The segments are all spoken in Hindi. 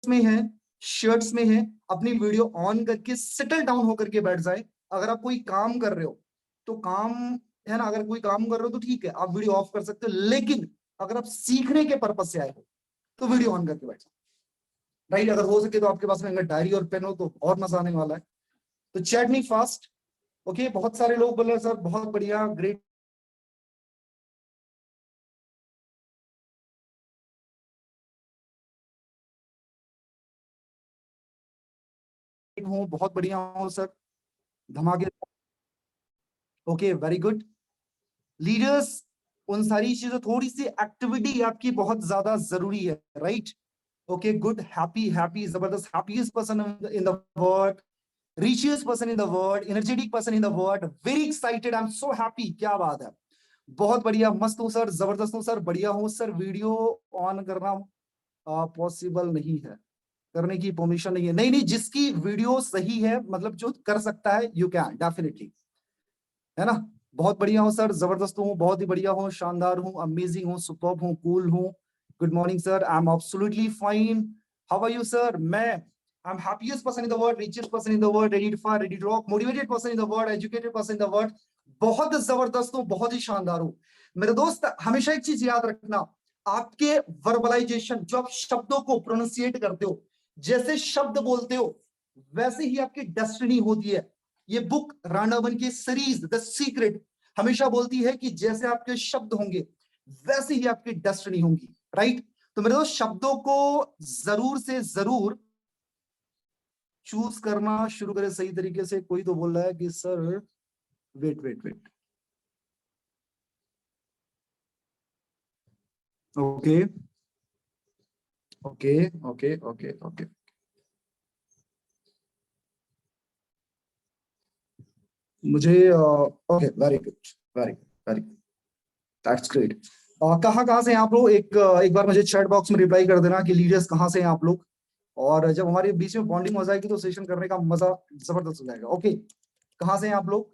में है, शर्ट्स में है, अपनी वीडियो ऑन करके सेटल डाउन होकर के बैठ जाए। अगर आप कोई काम कर रहे हो तो काम है ना, अगर कोई काम कर रहे हो तो ठीक है, आप वीडियो ऑफ कर सकते हो, लेकिन अगर आप सीखने के पर्पज से आए हो तो वीडियो ऑन करके बैठ जाओ, राइट। अगर हो सके तो आपके पास में अगर डायरी और पेन हो तो और मजा आने वाला है। तो चैट मी फास्ट। ओके, बहुत सारे लोग बोल रहे हैं सर बहुत बढ़िया, ग्रेट हूँ, बहुत बढ़िया हूँ सर, धमाके। Okay, very good leaders. उन सारी चीजों, थोड़ी सी एक्टिविटी आपकी बहुत ज्यादा जरूरी है, right. Okay good, happy happy जबरदस्त, happiest person in the world, richest person in the world, energetic person in the world, very excited, I'm so happy, क्या बात है, बहुत बढ़िया, मस्त हूँ सर, जबरदस्त हूँ सर, बढ़िया हूँ सर। वीडियो ऑन करना पॉसिबल नहीं है, करने की परमिशन नहीं है, नहीं नहीं, जिसकी वीडियो सही है, मतलब जो कर सकता है, यू कैन डेफिनेटली, है ना। बहुत बढ़िया हूँ सर, जबरदस्त हूँ, बहुत ही बढ़िया हूँ, शानदार हूँ, अमेजिंग हूँ, सुपर्ब हूँ, कूल हूँ। Good morning sir, I am absolutely fine, how are you sir. मैं I am happiest person in the world, richest person in the world, ready to fire, ready to rock, motivated person in the world, educated person in the world, बहुत जबरदस्त हूँ, बहुत ही शानदार हूँ। मेरे दोस्त हमेशा एक चीज याद रखना, आपके वर्बलाइजेशन, जो आप शब्दों को प्रोनाउंसिएट करते हो, जैसे शब्द बोलते हो वैसे ही आपकी डेस्टिनी होती है। ये बुक राणावन की सीरीज द सीक्रेट हमेशा बोलती है कि जैसे आपके शब्द होंगे वैसे ही आपकी डेस्टिनी होंगी, राइट। तो मेरे दोस्त शब्दों को जरूर से जरूर चूज करना शुरू करें सही तरीके से। कोई तो बोल रहा है कि sir wait wait wait, okay okay okay okay okay, मुझे okay, very good very good very good, that's great. कहाँ कहाँ से हैं आप लोग, एक बार मुझे चैट बॉक्स में रिप्लाई कर देना कि लीडर्स कहाँ से हैं आप लोग। और जब हमारे बीच में बॉन्डिंग हो जाएगी तो सेशन करने का मजा जबरदस्त हो जाएगा। ओके, कहाँ से हैं आप लोग।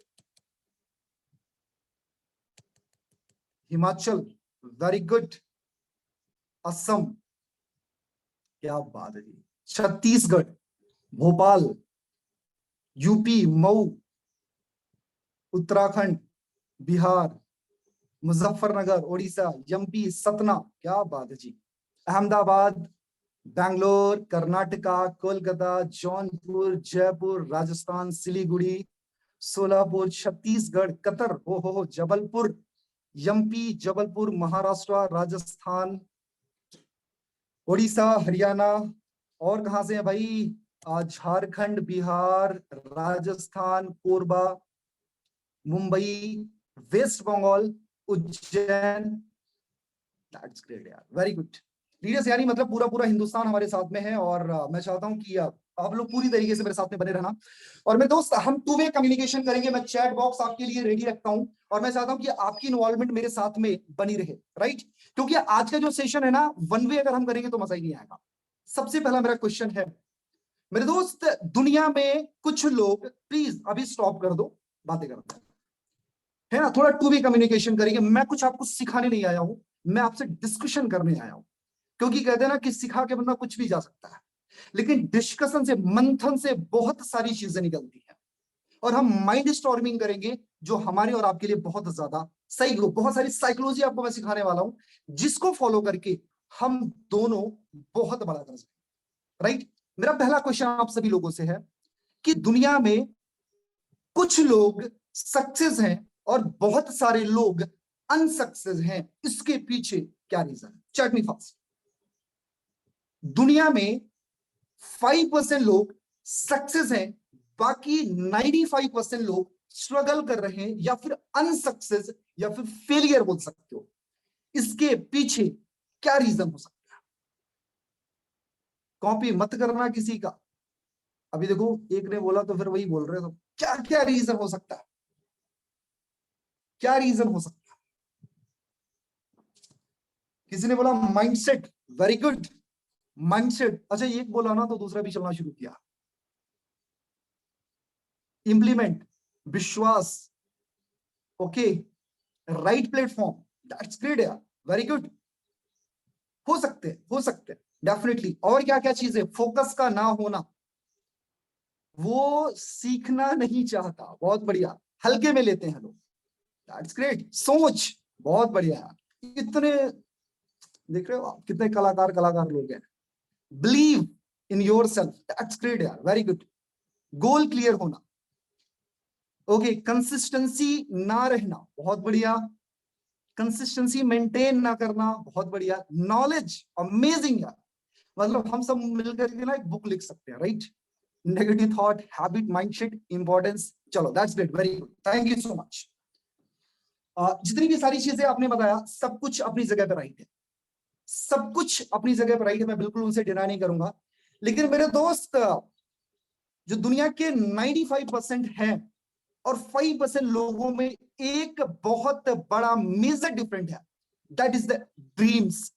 Himachal, very good. असम, क्या बात है जी। छत्तीसगढ़, भोपाल, यूपी मऊ, उत्तराखंड, बिहार, मुजफ्फरनगर उड़ीसा, एमपी सतना, क्या बात है जी। अहमदाबाद, बैंगलोर, कर्नाटका, कोलकाता, जौनपुर, जयपुर, राजस्थान, सिलीगुड़ी, सोलापुर, छत्तीसगढ़, कतर, हो जबलपुर, एमपी, जबलपुर, महाराष्ट्र, राजस्थान, उड़ीसा, हरियाणा, और कहां से है भाई, Jharkhand, Bihar, Rajasthan, Korba, Mumbai, west Bengal, Ujjain, that's great यार, वेरी गुड लीडर्स। यानी मतलब पूरा पूरा हिंदुस्तान हमारे साथ में है, और मैं चाहता हूं कि आप लोग पूरी तरीके से मेरे साथ में बने रहना। और मेरे दोस्त हम टू वे कम्युनिकेशन करेंगे, मैं चैट बॉक्स आपके लिए रेडी रखता हूं, और मैं चाहता हूं कि आपकी इन्वॉल्वमेंट मेरे साथ में बनी रहे, राइट। क्योंकि आज का जो सेशन है ना, वन वे अगर हम करेंगे तो मजा ही नहीं आएगा। सबसे पहला मेरा क्वेश्चन है मेरे दोस्त, दुनिया में कुछ लोग, प्लीज अभी स्टॉप कर दो, बातें करते हैं, है ना, थोड़ा टू वे कम्युनिकेशन करेंगे। मैं कुछ आपको सिखाने नहीं आया हूं, मैं आपसे डिस्कशन करने आया हूं। क्योंकि कहते हैं ना कि सिखा के बंदा कुछ भी जा सकता है, लेकिन डिस्कशन से, मंथन से बहुत सारी चीजें निकलती हैं, और हम माइंड स्टॉर्मिंग करेंगे जो हमारे और आपके लिए बहुत ज्यादा सही हो। बहुत सारी साइकोलॉजी आपको मैं सिखाने वाला हूं, जिसको फॉलो करके हम दोनों बहुत बड़ा कर सकते, राइट। मेरा पहला क्वेश्चन आप सभी लोगों से है कि दुनिया में कुछ लोग सक्सेस हैं और बहुत सारे लोग अनसक्सेस हैं, इसके पीछे क्या रीजन है। Check me fast. दुनिया में 5% लोग सक्सेस हैं, बाकी 95% लोग स्ट्रगल कर रहे हैं, या फिर अनसक्सेस, या फिर फेलियर बोल सकते हो। इसके पीछे क्या रीजन हो सकता है। कॉपी मत करना किसी का। अभी देखो एक ने बोला तो फिर वही बोल रहे हो, तो क्या क्या रीजन हो सकता है, क्या रीजन हो सकता है। किसी ने बोला माइंडसेट, वेरी गुड, माइंडसेट। अच्छा एक बोला ना तो दूसरा भी चलना शुरू किया। इंप्लीमेंट, विश्वास, okay, right platform, that's great यार, वेरी गुड। हो सकते हैं, हो सकते हैं, डेफिनेटली। और क्या क्या चीजें, फोकस का ना होना, वो सीखना नहीं चाहता, बहुत बढ़िया, हल्के में लेते हैं लोग, दैट्स ग्रेट। सोच, बहुत बढ़िया यार, इतने देख रहे हो आप कितने कलाकार कलाकार लोग हैं। Believe in your self, that's great यार, वेरी गुड। गोल क्लियर होना, ओके। कंसिस्टेंसी ना रहना, बहुत बढ़िया। कंसिस्टेंसी मेंटेन ना करना, बहुत बढ़िया। नॉलेज, अमेजिंग यार, मतलब हम सब मिलकर के ना एक बुक लिख सकते हैं, right. Negative thought, habit, mindset, importance, चलो that's great, very good, thank you so much. जितनी भी सारी चीजें आपने बताया, सब कुछ अपनी जगह पर राइट है, सब कुछ अपनी जगह पर राइट है, मैं बिल्कुल उनसे डिनाई नहीं करूंगा। लेकिन मेरे दोस्त, जो दुनिया के 95% है और 5% लोगों में एक बहुत बड़ा मेजर डिफरेंट है, दैट इज द ड्रीम्स।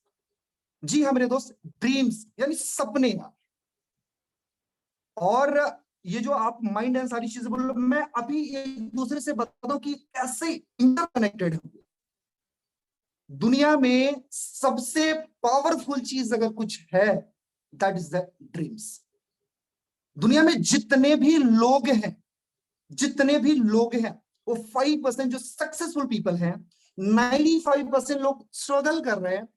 जी हाँ मेरे दोस्त, ड्रीम्स यानी सपने। और ये जो आप माइंड एंड सारी चीजें बोल रहे हो, मैं अभी एक दूसरे से बता दूं कि कैसे इंटरकनेक्टेड है। दुनिया में सबसे पावरफुल चीज अगर कुछ है, दैट इज द ड्रीम्स। दुनिया में जितने भी लोग हैं, जितने भी लोग हैं, वो 5% जो सक्सेसफुल पीपल हैं, 95% लोग स्ट्रगल कर रहे हैं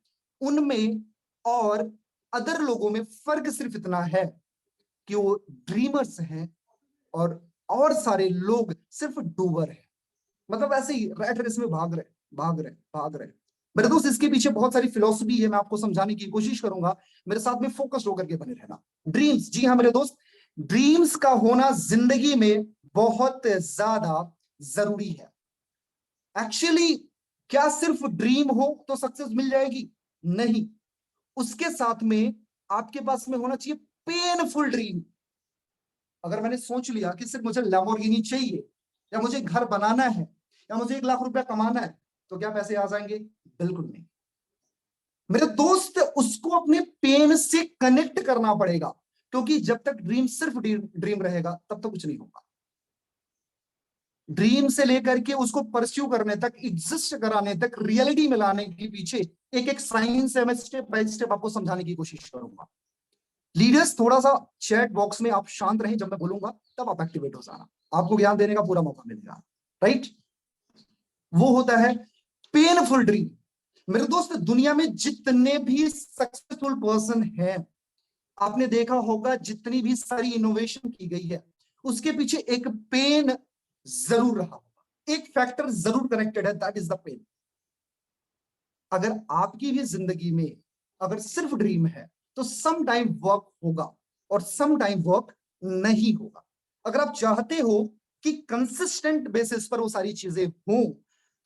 उनमें, और अदर लोगों में फर्क सिर्फ इतना है कि वो ड्रीमर्स हैं और सारे लोग सिर्फ डूबर हैं। मतलब ऐसे ही रैट रेस में भाग रहे भाग रहे भाग रहे। मेरे दोस्त, इसके पीछे बहुत सारी फिलॉसफी है, मैं आपको समझाने की कोशिश करूंगा, मेरे साथ में फोकस्ड होकर के बने रहना। ड्रीम्स, जी हाँ मेरे दोस्त, ड्रीम्स का होना जिंदगी में बहुत ज्यादा जरूरी है। एक्चुअली क्या सिर्फ ड्रीम हो तो सक्सेस मिल जाएगी? नहीं, उसके साथ में आपके पास में होना चाहिए पेनफुल ड्रीम। अगर मैंने सोच लिया कि सिर्फ मुझे लैम्बोर्गिनी चाहिए, या मुझे घर बनाना है, या मुझे 1 लाख रुपया कमाना है, तो क्या पैसे आ जाएंगे? बिल्कुल नहीं मेरे दोस्त, उसको अपने पेन से कनेक्ट करना पड़ेगा, क्योंकि जब तक ड्रीम सिर्फ ड्रीम रहेगा तब तक कुछ नहीं होगा। ड्रीम से लेकर के उसको परस्यू करने तक, एग्जिस्ट कराने तक, रियलिटी में लाने के पीछे एक एक साइंस है, मैं स्टेप बाय स्टेप आपको समझाने की कोशिश करूंगा। लीडर्स, थोड़ा सा चैट बॉक्स में आप शांत रहें, जब मैं बोलूंगा तब आप एक्टिवेट हो जाना, आपको ज्ञान देने का पूरा मौका मिलेगा, राइट। वो होता है पेनफुल ड्रीम। मेरे दोस्त, दुनिया में जितने भी सक्सेसफुल पर्सन हैं, आपने देखा होगा जितनी भी सारी इनोवेशन की गई है, उसके पीछे एक पेन जरूर रहा होगा, एक फैक्टर जरूर कनेक्टेड है, दैट इज द पेन। अगर आपकी भी जिंदगी में अगर सिर्फ ड्रीम है, तो सम टाइम वर्क होगा और सम टाइम वर्क नहीं होगा। अगर आप चाहते हो कि कंसिस्टेंट बेसिस पर वो सारी चीजें हों,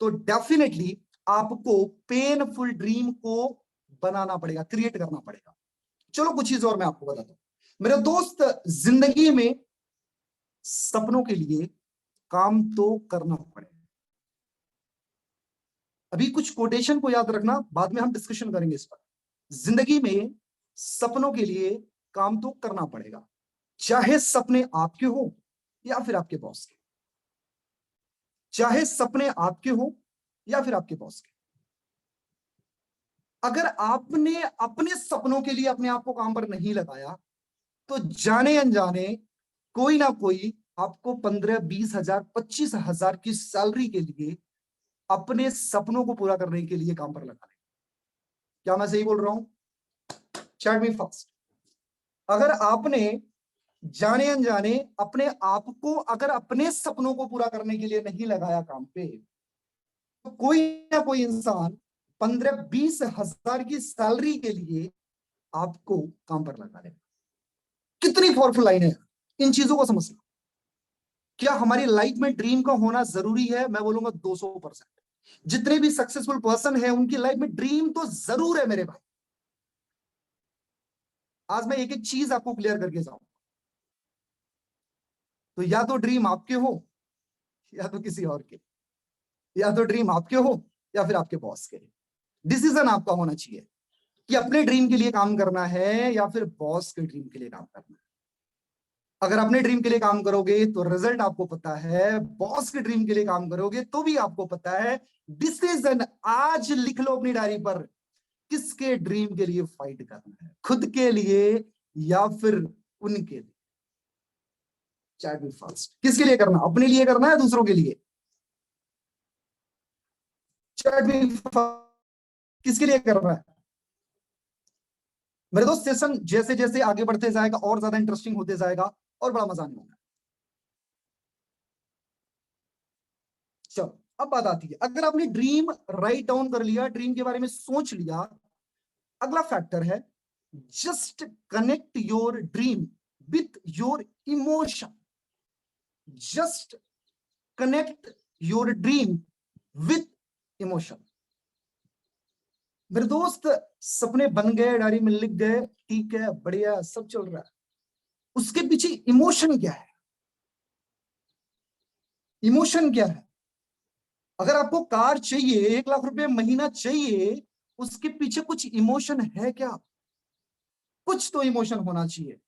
तो डेफिनेटली आपको पेनफुल ड्रीम को बनाना पड़ेगा, क्रिएट करना पड़ेगा। चलो कुछ चीज और मैं आपको बताता हूं मेरे दोस्त, जिंदगी में सपनों के लिए काम तो करना पड़ेगा। अभी कुछ कोटेशन को याद रखना, बाद में हम डिस्कशन करेंगे इस पर। जिंदगी में सपनों के लिए काम तो करना पड़ेगा, चाहे सपने आपके हो या फिर आपके बॉस के, चाहे सपने आपके हो या फिर आपके बॉस के। अगर आपने अपने सपनों के लिए अपने आप को काम पर नहीं लगाया, तो जाने अनजाने कोई ना कोई आपको 15-20 हजार 25 हजार की सैलरी के लिए अपने सपनों को पूरा करने के लिए काम पर लगा ले। क्या मैं सही बोल रहा हूं? चैट मी फास्ट। अगर आपने जाने अनजाने अपने आप को अगर अपने सपनों को पूरा करने के लिए नहीं लगाया काम पे, तो कोई ना कोई इंसान 15-20 हजार की सैलरी के लिए आपको काम पर लगा लेगा। कितनी पावरफुल लाइन है, इन चीजों को समझना। क्या हमारी लाइफ में ड्रीम का होना जरूरी है? मैं बोलूंगा 200%। जितने भी सक्सेसफुल पर्सन है, उनकी लाइफ में ड्रीम तो जरूर है मेरे भाई। आज मैं एक एक चीज आपको क्लियर करके जाऊं, तो या तो ड्रीम आपके हो या तो किसी और के, या तो ड्रीम आपके हो या फिर आपके बॉस के। डिसीजन आपका होना चाहिए कि अपने ड्रीम के लिए काम करना है या फिर बॉस के ड्रीम के लिए काम करना है। अगर अपने ड्रीम के लिए काम करोगे तो रिजल्ट आपको पता है, बॉस के ड्रीम के लिए काम करोगे तो भी आपको पता है। डिसीजन आज लिख लो अपनी डायरी पर, किसके ड्रीम के लिए फाइट करना है, खुद के लिए या फिर उनके लिए? Chat with fast. किसके लिए करना, अपने लिए करना है दूसरों के लिए? चैट विद फास्ट किसके लिए करना है? मेरे दोस्त सेशन जैसे जैसे आगे बढ़ते जाएगा और ज्यादा इंटरेस्टिंग होते जाएगा और बड़ा मजा आने वाला है। चलो अब बात आती है, अगर आपने ड्रीम राइट डाउन कर लिया, ड्रीम के बारे में सोच लिया, अगला फैक्टर है just connect your dream with your emotion. Just connect your dream with emotion. मेरे दोस्त सपने बन गए, डायरी में लिख गए, ठीक है, बढ़िया, सब चल रहा है, उसके पीछे इमोशन क्या है? इमोशन क्या है? अगर आपको कार चाहिए, 1 लाख रुपए महीना चाहिए, उसके पीछे कुछ इमोशन है क्या? कुछ तो इमोशन होना चाहिए।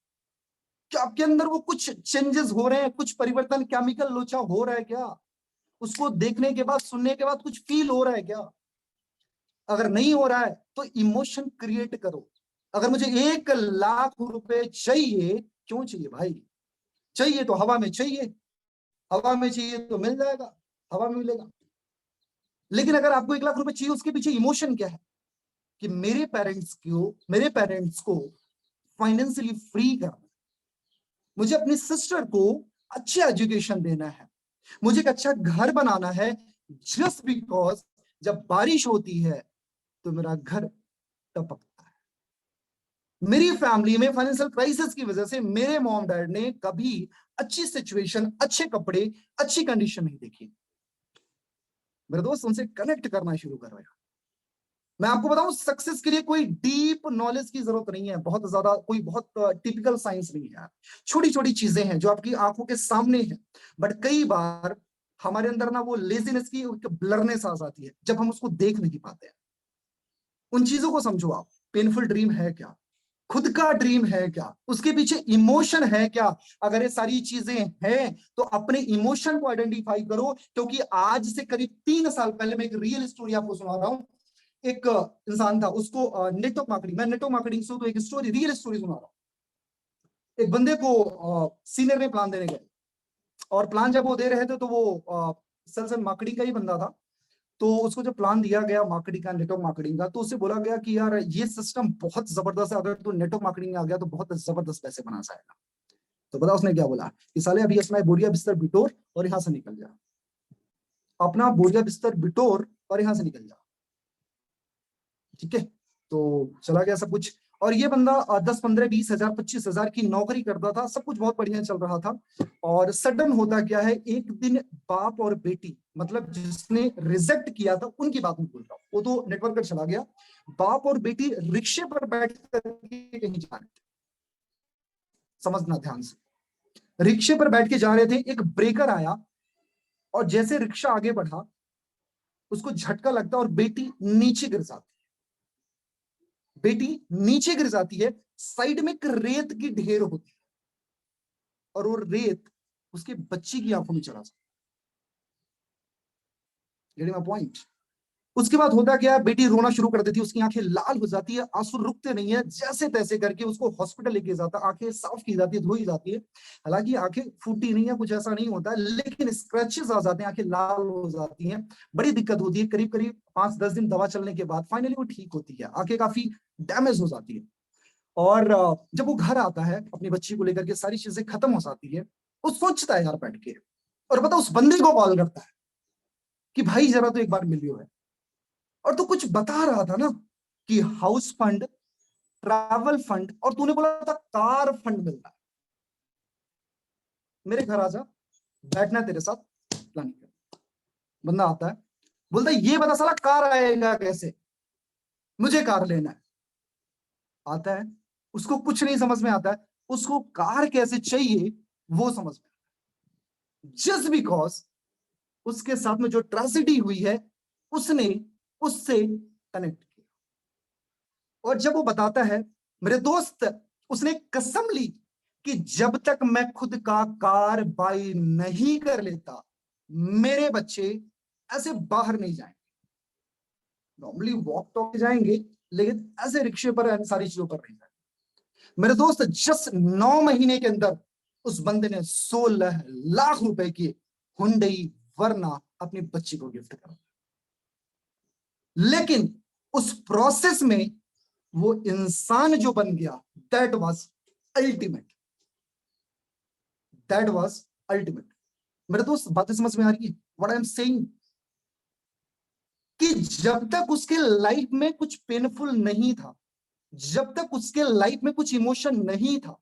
क्या आपके अंदर वो कुछ चेंजेस हो रहे हैं, कुछ परिवर्तन, केमिकल लोचा हो रहा है क्या? उसको देखने के बाद, सुनने के बाद कुछ फील हो रहा है क्या? अगर नहीं हो रहा है तो इमोशन क्रिएट करो। अगर मुझे 1 लाख रुपए चाहिए, क्यों चाहिए भाई? चाहिए तो हवा में चाहिए, हवा में चाहिए तो मिल जाएगा, हवा में मिलेगा। लेकिन अगर आपको 1 लाख रुपए चाहिए, उसके पीछे इमोशन क्या है? कि मेरे पेरेंट्स को फाइनेंशियली फ्री करना, मुझे अपनी सिस्टर को अच्छी एजुकेशन देना है, मुझे एक अच्छा घर बनाना है, जस्ट बिकॉज जब बारिश होती है तो मेरा घर टपकता है। मेरी फैमिली में फाइनेंशियल क्राइसिस की वजह से मेरे मॉम डैड ने कभी अच्छी सिचुएशन, अच्छे कपड़े, अच्छी कंडीशन नहीं देखी। मेरे दोस्त उनसे कनेक्ट करना शुरू कर रहे हैं। मैं आपको बताऊं, सक्सेस के लिए कोई डीप नॉलेज की जरूरत नहीं है, बहुत ज्यादा कोई बहुत टिपिकल साइंस नहीं है। छोटी छोटी चीजें हैं जो आपकी आंखों के सामने है, बट कई बार हमारे अंदर ना वो लेजीनेस की ब्लरनेस आ जाती है जब हम उसको देख नहीं पाते हैं। उन चीजों को समझो आप। पेनफुल ड्रीम है क्या? खुद का ड्रीम है क्या? उसके पीछे इमोशन है क्या? अगर ये सारी चीजें हैं तो अपने इमोशन को आइडेंटिफाई करो, क्योंकि आज से करीब 3 साल पहले मैं एक रियल स्टोरी आपको सुना रहा हूं। एक इंसान था, उसको नेटवर्क मार्केटिंग, मैं नेटवर्क मार्केटिंग से तो एक स्टोरी, रियल स्टोरी सुना रहा हूं। एक बंदे को सीनियर ने प्लान देने गए, और प्लान जब वो दे रहे थे तो वो सेल्स एंड मार्केटिंग का ही बंदा था। तो उसको जब प्लान दिया गया मार्केटिंग का, नेटवर्क मार्केटिंग का, तो उससे बोला गया कि यार ये सिस्टम बहुत जबरदस्त है, अगर तू नेटवर्क मार्केटिंग में आ गया तो बहुत जबरदस्त पैसे बना जाएगा। तो पता उसने क्या बोला कि साले अभी अपना बोरिया बिस्तर बिटोर और यहाँ से निकल जा, अपना बोरिया बिस्तर बिटोर और यहाँ से निकल जा। ठीक है, तो चला गया सब कुछ। और ये बंदा 10, 15, 20 हजार, 25 हजार की नौकरी करता था, सब कुछ बहुत बढ़िया चल रहा था। और सडन होता क्या है, एक दिन बाप और बेटी, मतलब जिसने रिजेक्ट किया था उनकी बात नहीं बोल रहा हूं, वो तो नेटवर्कर चला गया, बाप और बेटी रिक्शे पर बैठ कर कहीं जा रहे थे। समझना ध्यान से, रिक्शे पर बैठ के जा रहे थे, एक ब्रेकर आया और जैसे रिक्शा आगे बढ़ा उसको झटका लगता और बेटी नीचे गिर जाती। बेटी नीचे गिर जाती है, साइड में एक रेत की ढेर होती है और वो रेत उसके बच्चे की आंखों में चला जाता। Getting my point? उसके बाद होता क्या है, बेटी रोना शुरू कर देती है, उसकी आंखें लाल हो जाती है, आंसू रुकते नहीं है, जैसे तैसे करके उसको हॉस्पिटल लेके जाता, आंखें साफ की जाती है, धोई जाती है। हालांकि आंखें फूटी नहीं है, कुछ ऐसा नहीं होता है, लेकिन स्क्रैचेस आ जाते हैं, आंखें लाल हो जाती हैं, बड़ी दिक्कत होती है। करीब करीब 5-10 दिन दवा चलने के बाद फाइनली वो ठीक होती है, आंखें काफी डैमेज हो जाती है। और जब वो घर आता है अपनी बच्ची को लेकर के, सारी चीजें खत्म हो जाती है, वो सोचता है यार बैठ के, और पता उस बंदे को कॉल करता है कि भाई जरा तो एक बार मिलियो है। और तू कुछ बता रहा था ना कि हाउस फंड, ट्रैवल फंड, और तूने बोला था कार फंड मिलता है, मेरे घर आजा, बैठना तेरे साथ प्लानिंग कर। बंदा आता है, बोलता है ये बता साला कार आएगा कैसे, मुझे कार लेना है। आता है, उसको कुछ नहीं समझ में आता है, उसको कार कैसे चाहिए वो समझ में, जस्ट बिकॉज उसके साथ में जो ट्रेजेडी हुई है उसने उससे कनेक्ट किया। और जब वो बताता है, मेरे दोस्त, उसने कसम ली कि जब तक मैं खुद का कार बाई नहीं कर लेता मेरे बच्चे ऐसे बाहर नहीं जाएंगे। नॉर्मली वॉक टॉक जाएंगे, लेकिन ऐसे रिक्शे पर इन सारी चीजों पर नहीं था। मेरे दोस्त जस्ट 9 महीने के अंदर उस बंदे ने 16 लाख रुपए की हुंडई वरना अपनी बच्ची को गिफ्ट करा। लेकिन उस प्रोसेस में वो इंसान जो बन गया, that was ultimate, that was ultimate. मेरे दोस्त बातें समझ में आ रही है व्हाट आई एम सेइंग? कि जब तक उसके लाइफ में कुछ पेनफुल नहीं था, जब तक उसके लाइफ में कुछ इमोशन नहीं था,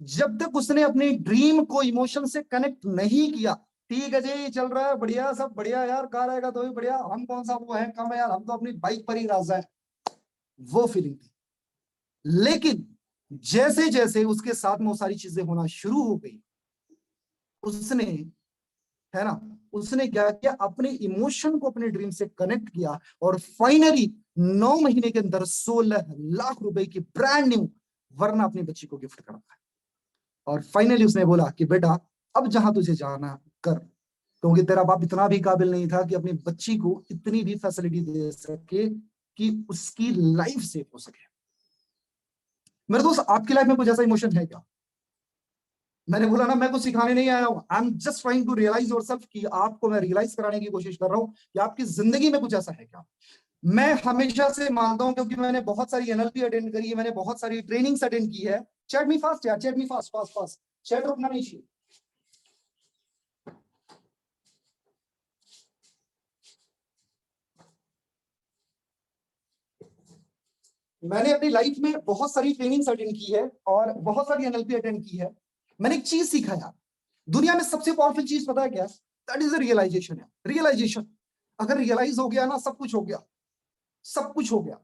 जब तक उसने अपनी ड्रीम को इमोशन से कनेक्ट नहीं किया, ठीक है जी चल रहा है बढ़िया, सब बढ़िया यार, कार आएगा तो भी बढ़िया, हम कौन सा वो है कम है यार, हम तो अपनी बाइक पर ही राजा है, वो फीलिंग थी। लेकिन जैसे जैसे उसके साथ में वो सारी चीजें होना शुरू हो गई, उसने, है ना, उसने क्या किया, अपने इमोशन को अपने ड्रीम से कनेक्ट किया और फाइनली 9 महीने के अंदर 16 लाख रुपए की ब्रांड न्यू वरना अपनी बच्ची को गिफ्ट करा। और फाइनली उसने बोला कि बेटा अब जहां तुझे जाना कर, क्योंकि तेरा बाप इतना भी काबिल नहीं था कि अपनी बच्ची को इतनी भी फैसिलिटी दे सके कि उसकी लाइफ सेव हो सके। मेरे दोस्त आपकी लाइफ में कुछ ऐसा इमोशन है क्या? मैंने बोला ना, मैं कुछ सिखाने नहीं आया हूं, I am just trying to realize yourself, कि आपको मैं रियलाइज कराने की कोशिश कर रहा हूं कि आपकी जिंदगी में कुछ ऐसा है क्या। मैं हमेशा से मानता हूं, क्योंकि मैंने बहुत सारी एनएलपी अटेंड करी है, मैंने बहुत सारी ट्रेनिंग्स अटेंड की है। चैट मी फास्ट यार, चैट मी फास्ट फास्ट फास्ट, चैट रुकना नहीं चाहिए। मैंने अपनी लाइफ में बहुत सारी ट्रेनिंग्स अटेंड की है और बहुत सारी एनएलपी अटेंड की है। मैंने एक चीज सीखा यार, दुनिया में सबसे पावरफुल चीज पता है क्या? दैट इज रियलाइजेशन है, रियलाइजेशन। अगर रियलाइज हो गया ना, सब कुछ हो गया, सब कुछ हो गया।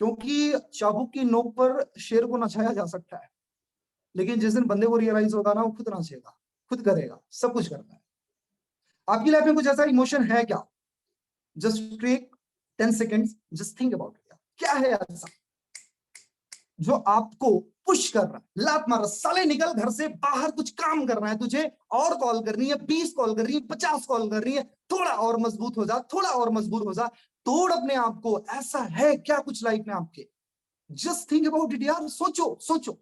क्योंकि चाबुक की नोक पर शेर को नचाया जा सकता है, लेकिन जिस दिन बंदे को रियलाइज होगा ना, वो खुद नाचेगा, खुद करेगा, सब कुछ करता है। आपकी लाइफ में कुछ ऐसा इमोशन है क्या? Just take 10 seconds, just think about it. क्या है ऐसा जो आपको पुश कर रहा है, लात मार रहा, साले निकल घर से बाहर, कुछ काम करना है तुझे, और कॉल करनी है, 20 कॉल कर रही है, 50 कॉल कर रही है, थोड़ा और मजबूत हो जा, थोड़ा और मजबूत हो जा, तोड़ अपने आप को। ऐसा है क्या कुछ लाइफ में आपके? जस्ट थिंक अबाउट इट यार, सोचो सोचो।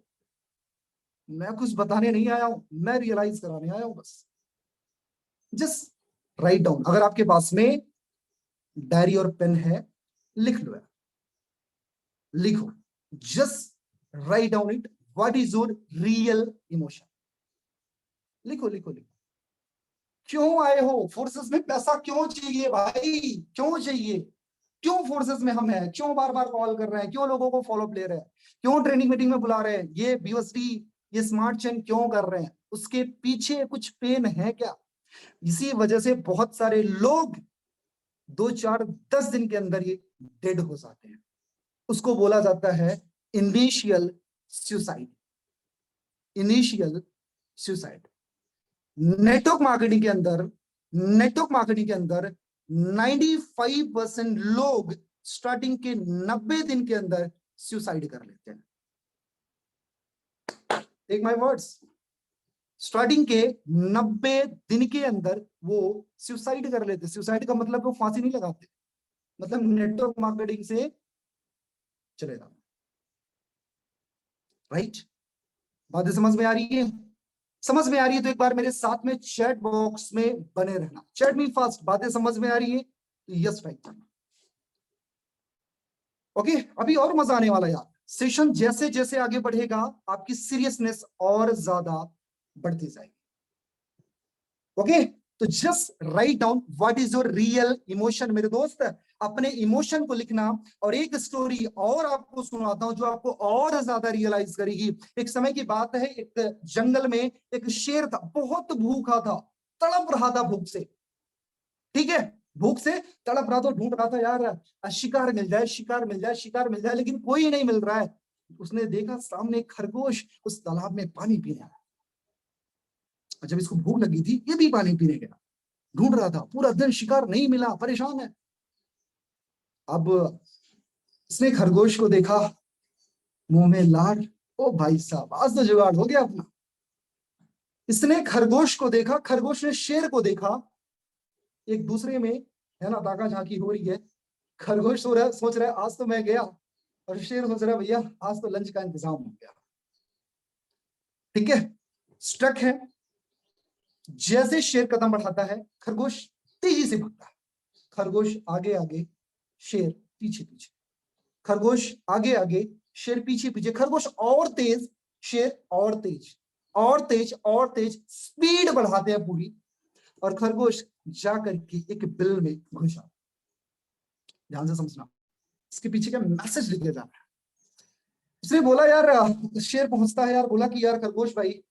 मैं कुछ बताने नहीं आया हूं, मैं रियलाइज कराने आया हूं बस। Just write down. अगर आपके पास में डायरी और पेन है, लिख लो यार, लिखो। Just write down it, what is your real emotion. लिखो लिखो लिखो। क्यों आए हो फोर्सेस में? पैसा क्यों चाहिए भाई, क्यों चाहिए? क्यों फोर्सेस में हम हैं? क्यों बार बार कॉल कर रहे हैं? क्यों लोगों को फॉलोअप ले रहे हैं? क्यों ट्रेनिंग मीटिंग में बुला रहे हैं? ये बीओएसटी, ये स्मार्ट चेन क्यों कर रहे हैं? उसके पीछे कुछ पेन है क्या? इसी वजह से बहुत सारे लोग 2 4 10 दिन के अंदर ये डेड हो जाते हैं। उसको बोला जाता है initial suicide, initial suicide. Network marketing के अंदर, नेटवर्क मार्केटिंग के अंदर 95% लोग स्टार्टिंग के 90 दिन के अंदर सुसाइड कर लेते हैं। टेक माय वर्ड्स, स्टार्टिंग के 90 दिन के अंदर वो सुसाइड कर लेते। सुसाइड का मतलब वो फांसी नहीं लगाते, मतलब नेटवर्क मार्केटिंग से चले जाना। राइट? बातें समझ में आ रही है? समझ में आ रही है तो एक बार मेरे साथ में चैट बॉक्स में बने रहना। चैट मी फास्ट, बातें समझ में आ रही है तो यस टाइप करना। ओके, अभी और मजा आने वाला यार। सेशन जैसे जैसे आगे बढ़ेगा, आपकी सीरियसनेस और ज्यादा बढ़ती जाएगी। ओके, तो just write down what is your real emotion. मेरे दोस्त, अपने इमोशन को लिखना। और एक स्टोरी और आपको सुनाता हूं जो आपको और ज्यादा रियलाइज करेगी। एक समय की बात है, एक जंगल में एक शेर था, बहुत भूखा था, तड़प रहा था भूख से। ठीक है, भूख से तड़प रहा था, ढूंढ रहा था यार शिकार मिल जाए, शिकार मिल जाए, शिकार मिल जाए, लेकिन कोई नहीं मिल रहा है। उसने देखा सामने एक खरगोश उस तालाब में पानी पीने आया। जब इसको भूख लगी थी, ये भी पानी पीने गया, ढूंढ रहा था, पूरा दिन शिकार नहीं मिला, परेशान है। अब इसने खरगोश को देखा, मुंह में लार, ओ भाई साहब आज तो जुगाड़ हो गया अपना। इसने खरगोश को देखा, खरगोश ने शेर को देखा, एक दूसरे में, है ना, ताका झांकी हो रही है। खरगोश सोच रहा है आज तो मैं गया, और शेर सोच रहा है भैया आज तो लंच का इंतजाम हो गया। ठीक है, स्ट्रक है। जैसे शेर कदम बढ़ाता है, खरगोश तेजी से भागता है। खरगोश आगे आगे, शेर पीछे पीछे। खरगोश आगे आगे, शेर पीछे पीछे। खरगोश और तेज, शेर और तेज, और तेज और तेज, स्पीड बढ़ाते हैं पूरी। और खरगोश जाकर के एक बिल में घुस जाता। ध्यान से समझना, इसके पीछे का मैसेज लिखे जाना है। उसने बोला यार, शेर पहुंचता है यार, बोला कि यार खरगोश भाई,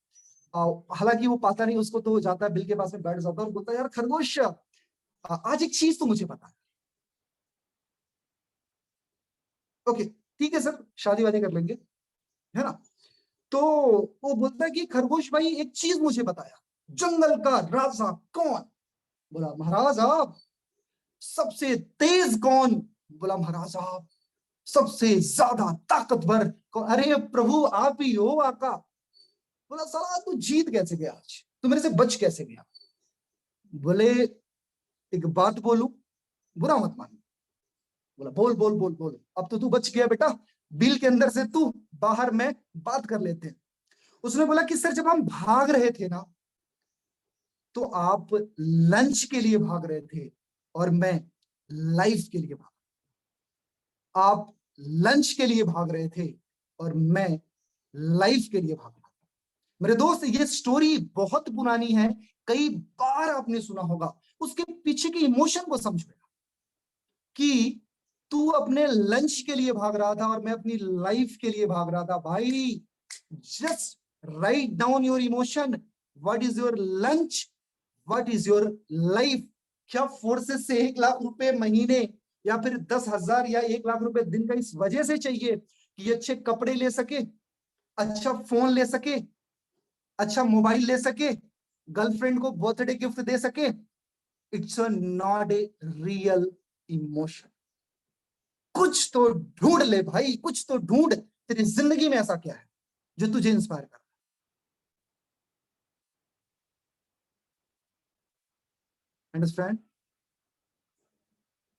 हालांकि वो पाता नहीं उसको, तो जाता है बिल के पास में बैठ जाता है और बोलता है यार खरगोश, आज एक चीज तो मुझे पता है। ओके ठीक है सर, शादी वादी कर लेंगे, है ना। तो वो बोलता है कि खरगोश भाई एक चीज मुझे बताया, जंगल का राजा कौन? बोला महाराज आप। सबसे तेज कौन? बोला महाराज आप। सबसे ज्यादा ताकतवर कौन? अरे प्रभु आप ही हो आका। बोला साला तू जीत कैसे गया आज, तू मेरे से बच कैसे गया? बोले एक बात बोलूं, बुरा मत मान। बोला बोल बोल बोल बोल, अब तो तू बच गया बेटा, बिल के अंदर से तू, बाहर में बात कर लेते हैं। उसने बोला कि सर जब हम भाग रहे थे ना, तो आप लंच के लिए भाग रहे थे और मैं लाइफ के लिए भाग। आप लंच के लिए भाग रहे थे और मैं लाइफ के लिए भाग रहा था। मेरे दोस्त ये स्टोरी बहुत पुरानी है, कई बार आपने सुना होगा। उसके पीछे के इमोशन को समझो कि तू अपने लंच के लिए भाग रहा था और मैं अपनी लाइफ के लिए भाग रहा था। भाई just write down your emotion. What is your lunch, what is your life? क्या फोर्सेस से 1 लाख रुपए महीने या फिर 10,000 या 1 लाख रुपए दिन का इस वजह से चाहिए कि ये अच्छे कपड़े ले सके, अच्छा फोन ले सके, अच्छा मोबाइल ले सके, गर्लफ्रेंड को बर्थडे गिफ्ट दे सके? It's not a real emotion. कुछ तो ढूंढ ले भाई, कुछ तो ढूंढ। तेरी जिंदगी में ऐसा क्या है जो तुझे इंस्पायर कर? अंडरस्टैंड?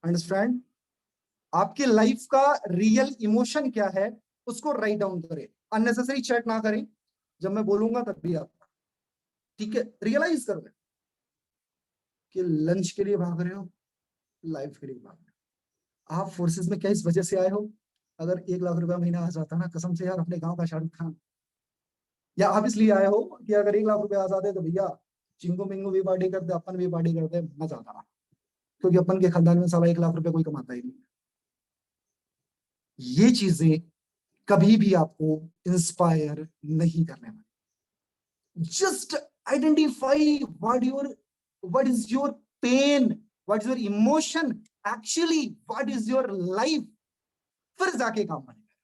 अंडरस्टैंड? आपकी लाइफ का रियल इमोशन क्या है, उसको राइट डाउन करें। अननेसेसरी चैट ना करें, जब मैं बोलूंगा तब भी आप, ठीक है, रियलाइज कर रहे कि लंच के लिए भाग रहे हो, लाइफ के लिए भाग रहे हो। आप फोर्सेस में क्या इस वजह से आए हो? अगर 1 लाख रुपया महीना आ जाता ना, कसम से यार, अपने गांव का शाहरुख खान। या आप इसलिए आए हो कि अगर 1 लाख रुपया आ जाते तो भैया चिंगू मिंगू भी पार्टी करते, अपन भी पार्टी करते, मजा आता। क्योंकि अपन के खानदान में साला 1 लाख रुपया कोई कमाता ही नहीं। ये चीजें कभी भी आपको इंस्पायर नहीं करने वाली। Just identify what is your pain, what is your emotion, actually what is your life, फिर जाके काम बनेगा।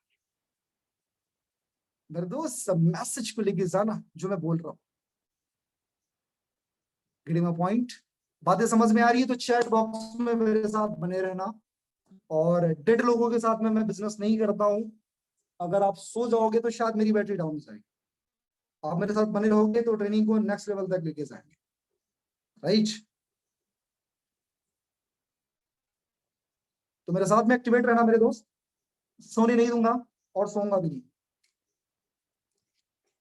मेरे दोस्त सब मैसेज को लेके जाना जो मैं बोल रहा हूं। Getting my point? बातें समझ में आ रही है तो चैट बॉक्स में मेरे साथ बने रहना। और डेड लोगों के साथ में मैं बिजनेस नहीं करता हूं। अगर आप सो जाओगे तो शायद मेरी बैटरी डाउन हो जाएगी। आप मेरे साथ बने रहोगे तो ट्रेनिंग को नेक्स्ट लेवल तक लेके जाएंगे। राइट? तो मेरे साथ में एक्टिवेट रहना मेरे दोस्त। सोने नहीं दूंगा और सोऊंगा भी नहीं।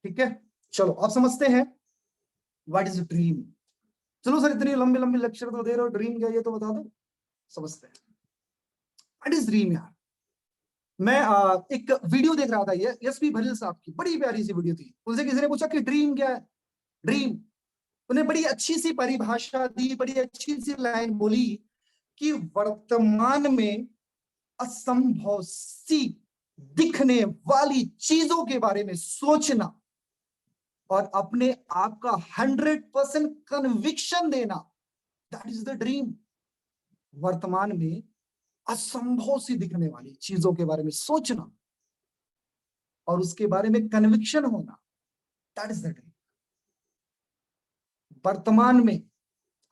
ठीक है, चलो आप समझते हैं व्हाट इज ड्रीम। चलो सर इतनी लंबी लंबी लेक्चर तो दे रहे हो, ड्रीम क्या ये तो बता दो। समझते हैं व्हाट इज ड्रीम यार। मैं एक वीडियो देख रहा था, ये एसपी भलील साहब की, बड़ी प्यारी सी वीडियो थी। उनसे किसी ने पूछा कि ड्रीम क्या है? ड्रीम, उन्हें बड़ी अच्छी सी परिभाषा दी, बड़ी अच्छी सी लाइन बोली कि वर्तमान में असंभव सी दिखने वाली चीजों के बारे में सोचना और अपने आप का 100% कन्विक्शन देना, दैट इज द ड्रीम। वर्तमान में असंभव सी दिखने वाली चीजों के बारे में सोचना और उसके बारे में कन्विक्शन होना, दैट इज द ड्रीम। वर्तमान में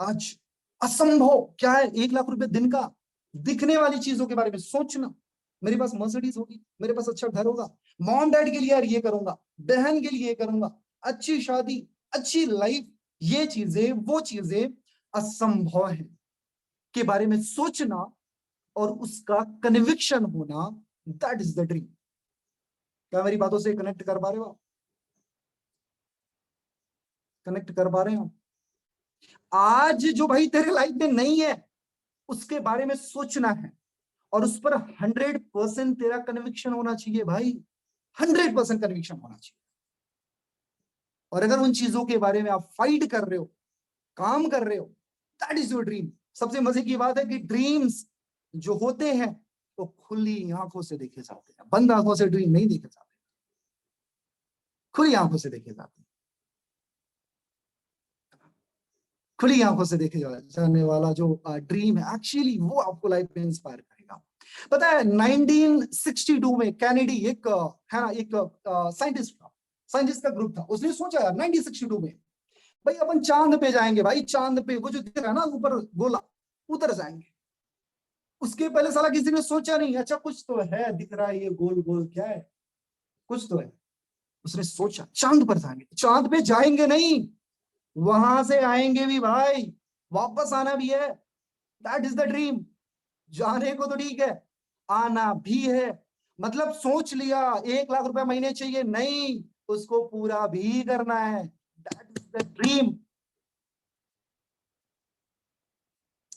आज असंभव क्या है? 1 लाख रुपए दिन का, दिखने वाली चीजों के बारे में सोचना। मेरे पास मर्सिडीज होगी, मेरे पास अच्छा घर होगा, मॉम डैड के लिए यार ये करूंगा, बहन के लिए ये करूंगा, अच्छी शादी, अच्छी लाइफ, ये चीजें वो चीजें असंभव है के बारे में सोचना और उसका कन्विक्शन होना, दैट इज द ड्रीम। क्या मेरी बातों से कनेक्ट कर पा रहे हो आप? कनेक्ट कर पा रहे हो? आज जो भाई तेरे लाइफ में नहीं है उसके बारे में सोचना है और उस पर 100% तेरा कन्विक्शन होना चाहिए भाई, 100% कन्विक्शन होना चाहिए। और अगर उन चीजों के बारे में आप फाइट कर रहे हो, काम कर रहे हो, दैट इज योर ड्रीम। सबसे मजे की बात है कि ड्रीम्स जो होते हैं वो खुली आंखों से देखे जाते हैं, बंद आंखों से ड्रीम नहीं देखे जाते, खुली आंखों से देखे जाते हैं। खुली आंखों से देखे जाने वाला जो ड्रीम है एक्चुअली वो आपको लाइफ में इंस्पायर करेगा। पता है 1962 में कैनेडी एक है ना, एक साइंटिस्ट का ग्रुप था, उसने सोचा यार 1962 में भाई अपन चांद पे जाएंगे, भाई चांद पे वो जो दिख रहा है ना ऊपर गोला, उतर जाएंगे। उसके पहले साला किसी ने सोचा नहीं, अच्छा कुछ तो है दिख रहा है ये गोल गोल, क्या है, कुछ तो है। उसने सोचा चांद पर जाएंगे, चांद पे जाएंगे नहीं, वहां से आएंगे भी भाई, वापस आना भी है। That is the dream. जाने को तो ठीक है, आना भी है। मतलब सोच लिया 1 लाख रुपए महीने चाहिए, नहीं, उसको पूरा भी करना है। That is the dream.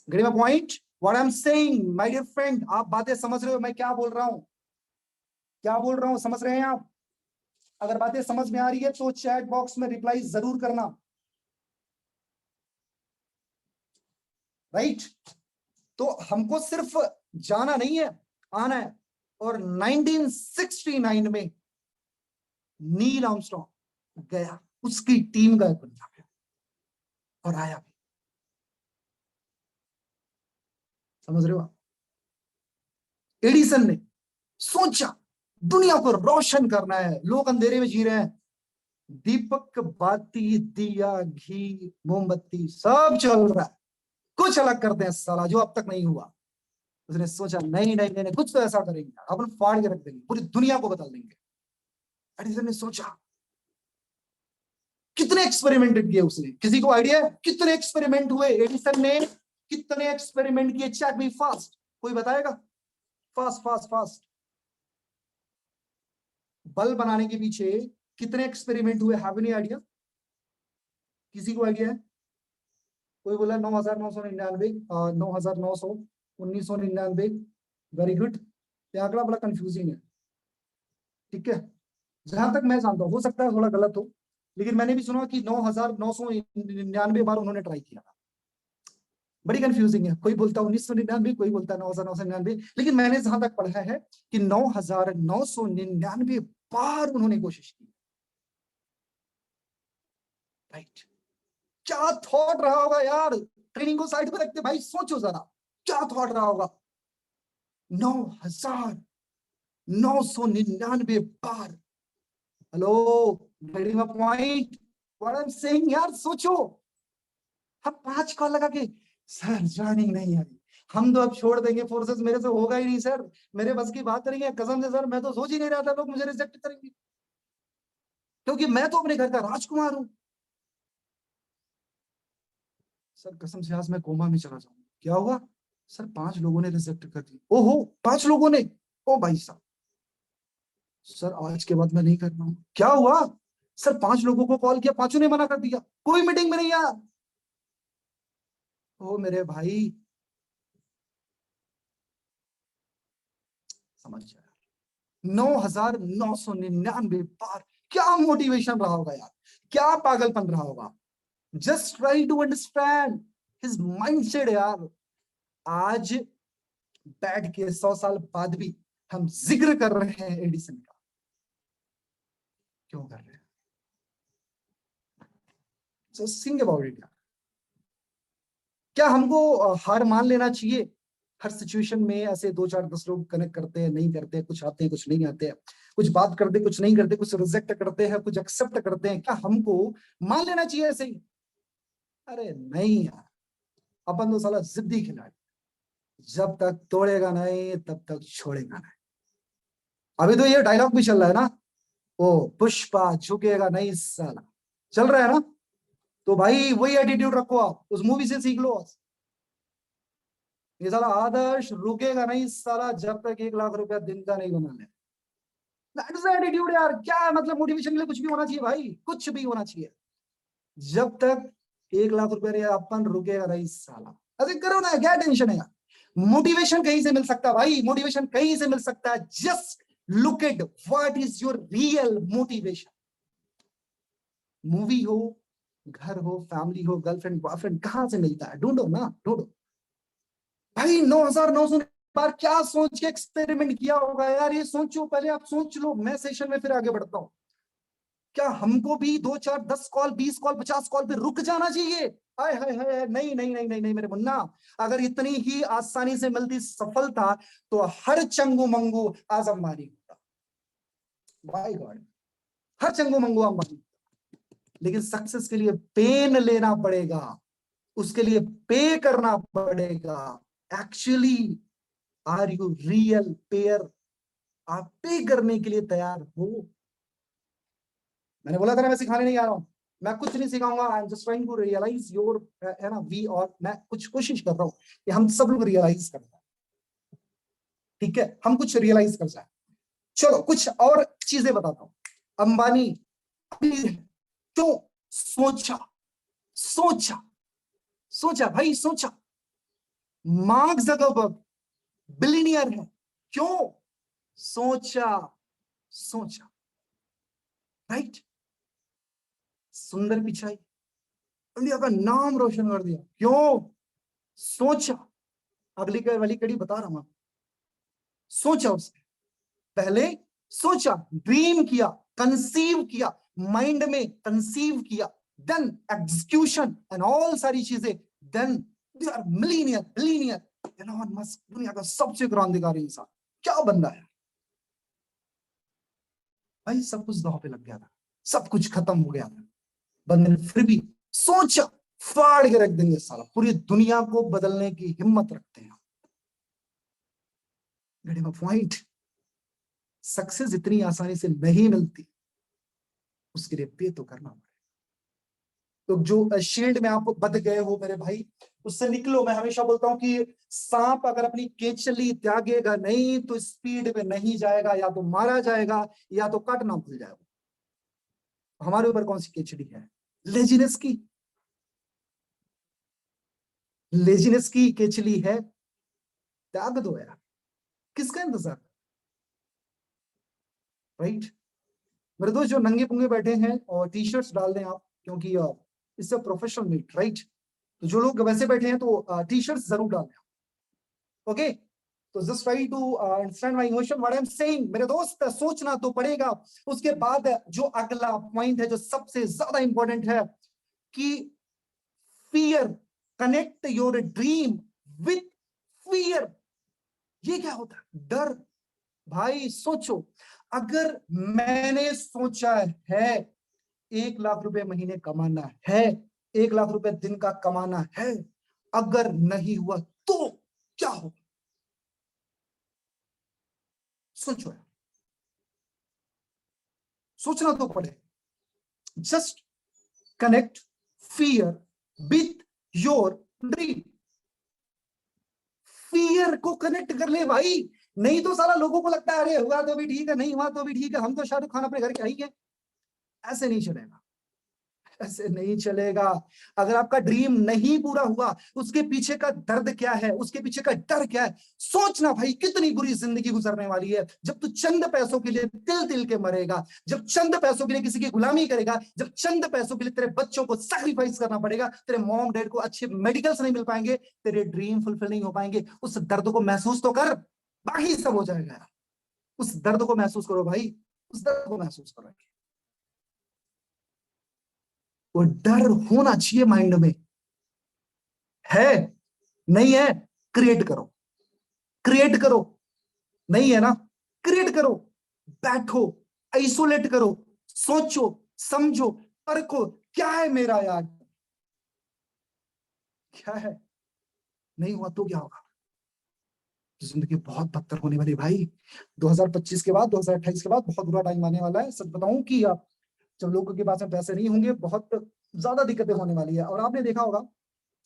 Getting my point, what I am saying my dear friend? आप बातें समझ रहे हो मैं क्या बोल रहा हूं? क्या बोल रहा हूं, समझ रहे हैं आप? अगर बातें समझ में आ रही है तो चैट बॉक्स में रिप्लाई जरूर करना, राइट? तो हमको सिर्फ जाना नहीं है, आना है। और 1969 में नील आर्मस्ट्रॉन्ग गया, उसकी टीम का एक बंदा गया और आया भी। समझ रहे हो आप? एडिसन ने सोचा दुनिया को रोशन करना है, लोग अंधेरे में जी रहे हैं, दीपक बाती दिया घी मोमबत्ती सब चल रहा है, कुछ अलग करते हैं साला जो अब तक नहीं हुआ। उसने सोचा नहीं नहीं नहीं, कुछ तो ऐसा करेंगे अपन, फाड़ के रख देंगे, पूरी दुनिया को बदल देंगे। एडिसन ने सोचा, कितने एक्सपेरिमेंट किए उसने, किसी को आइडिया है कितने एक्सपेरिमेंट हुए एडिसन ने? कितने एक्सपेरिमेंट किए? चेक मी फास्ट, कोई बताएगा? Fast fast fast. बल्ब बनाने के पीछे कितने एक्सपेरिमेंट हुए? Have any idea? किसी को आइडिया है? कोई बोला 9,999, 9,900, 1,999। Very good. ये आंकड़ा बड़ा कंफ्यूजिंग है, ठीक है? जहां तक मैं जानता हूं, हो सकता है थोड़ा गलत हो, लेकिन मैंने भी सुना कि 9,999 बार उन्होंने ट्राई किया। बड़ी कंफ्यूजिंग है, कोई बोलता 1,999, कोई बोलता 9,999, लेकिन मैंने जहां तक पढ़ा है कि 9,999 बार उन्होंने कोशिश की। राइट? क्या थॉट रहा होगा यार? ट्रेनिंग को साइड पे रखते भाई, सोचो जरा क्या थॉट रहा होगा। 9,999 बार। Hello, getting a point what I am saying यार? सोचो, हम 5 कॉल लगा के सर ज्वाइनिंग नहीं आई, हम तो अब छोड़ देंगे फोर्सेस, मेरे से होगा ही नहीं सर, मेरे बस की बात नहीं है, कसम से सर मैं तो सोच ही नहीं रहा था लोग मुझे रिजेक्ट करेंगे, क्योंकि मैं तो अपने घर का राजकुमार हूं। सर कसम से आज मैं कोमा में चला जाऊंगा। क्या हुआ? सर 5 लोगों ने रिजेक्ट कर दी। ओहो, 5 लोगों ने? ओ भाई साहब, सर आज के बाद मैं नहीं कर रहा हूँ। क्या हुआ? सर 5 लोगों को कॉल किया, 5 ने मना कर दिया, कोई मीटिंग में नहीं आया। ओ मेरे भाई, समझ जाए, 9,999 बार। क्या मोटिवेशन रहा होगा यार, क्या पागलपन रहा होगा। Just try to understand his mindset यार। आज बैठ के 100 साल बाद भी हम जिक्र कर रहे हैं एडिसन का, क्यों कर रहे हैं? Just think about it. क्या हमको हार मान लेना चाहिए? हर सिचुएशन में ऐसे 2 4 10 लोग कनेक्ट करते हैं, नहीं करते, कुछ आते हैं कुछ नहीं आते हैं, कुछ बात करते कुछ नहीं करते, कुछ रिजेक्ट करते हैं कुछ एक्सेप्ट करते हैं, क्या हमको मान लेना चाहिए ऐसे ही? अरे नहीं यार, अपन तो साला जिद्दी खिलाड़ी, जब तक तोड़ेगा नहीं तब तक छोड़ेगा नहीं। अभी तो ये डायलॉग भी चल रहा है ना, ओ पुष्पा झुकेगा नहीं साला, चल रहा है ना? तो भाई वही एटीट्यूड रखो, आप उस मूवी से सीख लो। ये साला आदर्श रुकेगा नहीं साला जब तक 1 लाख रुपया दिन का नहीं बना ले। दैट इज एटीट्यूड यार। क्या मतलब मोटिवेशन के लिए कुछ भी होना चाहिए भाई, कुछ भी होना चाहिए। जब तक 1 लाख रुपया अपन रुकेगा नहीं साला, अरे करो ना, क्या टेंशन है यार। मोटिवेशन कहीं से मिल सकता है भाई, मोटिवेशन कहीं से मिल सकता है। Just look at what is your real motivation. Movie हो, घर हो, फैमिली हो, गर्लफ्रेंड बॉयफ्रेंड, कहां से मिलता है? ढूंढो ना, ढूंढो भाई। 9,900 बार क्या सोच के एक्सपेरिमेंट किया होगा यार, ये सोचो पहले, आप सोच लो, मैं सेशन में फिर आगे बढ़ता हूं। क्या हमको भी 2 4 10 कॉल 20 कॉल 50 कॉल पे रुक जाना चाहिए? हाय हाय हाय, नहीं नहीं नहीं नहीं नहीं मेरे मुन्ना, अगर इतनी ही आसानी से मिलती सफलता तो हर चंगू मंगू आज अंबानी होता। बाय गॉड, हर चंगू मंगू अंबानी। लेकिन सक्सेस के लिए पेन लेना पड़ेगा, उसके लिए पे करना पड़ेगा। Actually are you real payer? आप पे करने के लिए तैयार हो? मैंने बोला था ना मैं सिखाने नहीं आ रहा हूं, मैं कुछ नहीं सिखाऊंगा। I am just trying to realize your, है ना, वी, और मैं कुछ कोशिश कर रहा हूं कि हम सब लोग रियलाइज कर जाए। ठीक है, हम कुछ रियलाइज कर जाए। चलो कुछ और चीजें बताता हूं। अंबानी क्यों सोचा, सोचा, सोचा भाई, सोचा। मार्क जकरबर्ग बिलियनियर है, क्यों सोचा, सोचा, राइट। सुंदर पिचाई इंडिया का नाम रोशन कर दिया, क्यों सोचा। अगली वाली कड़ी बता रहा हूं, सोचा उसने पहले, सोचा, ड्रीम किया, कंसीव किया, माइंड में कंसीव किया, देन एग्जीक्यूशन एंड ऑल सारी चीजें, then they are millionaire, billionaire. Elon Musk दुनिया का सबसे क्रांतिकारी इंसान, क्या बंदा है भाई। सब कुछ दांव पे लग गया था, सब कुछ खत्म हो गया था, बंदे ने फिर भी सोचा, फाड़ के रख देंगे साला, पूरी दुनिया को बदलने की हिम्मत रखते हैं। पॉइंट, सक्सेस इतनी आसानी से नहीं मिलती, उसके लिए पे तो करना पड़ेगा। तो जो शील्ड में आप बंध गए हो मेरे भाई, उससे निकलो। मैं हमेशा बोलता हूं कि सांप अगर अपनी केचली त्यागेगा नहीं तो स्पीड में नहीं जाएगा, या तो मारा जाएगा या तो काटना भूल जाएगा। हमारे ऊपर कौन सी केचली है? लेजीनेस की, लेजीनेस की केचली है, त्याग दो यार, किसका इंतजार, राइट। मेरे दोस्त जो नंगे पुंगे बैठे हैं और टी शर्ट्स डाल दें आप, क्योंकि इससे प्रोफेशनल मीट, राइट। तो जो लोग वैसे बैठे हैं तो टी शर्ट्स जरूर डाल दें, ओके। तो just try to understand my emotion, what I am saying. मेरे दोस्त सोचना तो पड़ेगा। उसके बाद जो अगला पॉइंट है जो सबसे ज्यादा इंपॉर्टेंट है कि fear, connect your dream with fear. ये क्या होता है? डर। भाई सोचो, अगर मैंने सोचा है 1 लाख रुपए महीने कमाना है, 1 लाख रुपए दिन का कमाना है, अगर नहीं हुआ तो क्या हो? सोचो यार, सोचना तो पड़े। Just connect fear with your dream. Fear को कनेक्ट कर ले भाई, नहीं तो सारा लोगों को लगता है अरे हुआ तो भी ठीक है, नहीं हुआ तो भी ठीक है, हम तो शाहरुख खान अपने घर के ही है। ऐसे नहीं चलेगा, ऐसे नहीं चलेगा। अगर आपका ड्रीम नहीं पूरा हुआ, उसके पीछे का दर्द क्या है, उसके पीछे का डर क्या है? सोचना भाई, कितनी बुरी जिंदगी गुजरने वाली है जब तू चंद पैसों के लिए तिल तिल के मरेगा, जब चंद पैसों के लिए किसी की गुलामी करेगा, जब चंद पैसों के लिए तेरे बच्चों को सैक्रिफाइस करना पड़ेगा, तेरे मॉम डैड को अच्छे मेडिकल्स नहीं मिल पाएंगे, तेरे ड्रीम फुलफिल नहीं हो पाएंगे। उस दर्द को महसूस तो कर, बाकी सब हो जाएगा। उस दर्द को महसूस करो भाई, उस दर्द को महसूस करो। वो डर होना चाहिए माइंड में, है नहीं है? क्रिएट करो, क्रिएट करो। नहीं है ना? क्रिएट करो, बैठो, आइसोलेट करो, सोचो, समझो, परखो, क्या है मेरा यार, क्या है? नहीं हुआ तो क्या होगा? जिंदगी बहुत बदतर होने वाली भाई। 2025 के बाद, 2028 के बाद बहुत बुरा टाइम आने वाला है। सच बताऊं कि आप, जब लोगों के पास में पैसे नहीं होंगे, बहुत ज्यादा दिक्कतें होने वाली है। और आपने देखा होगा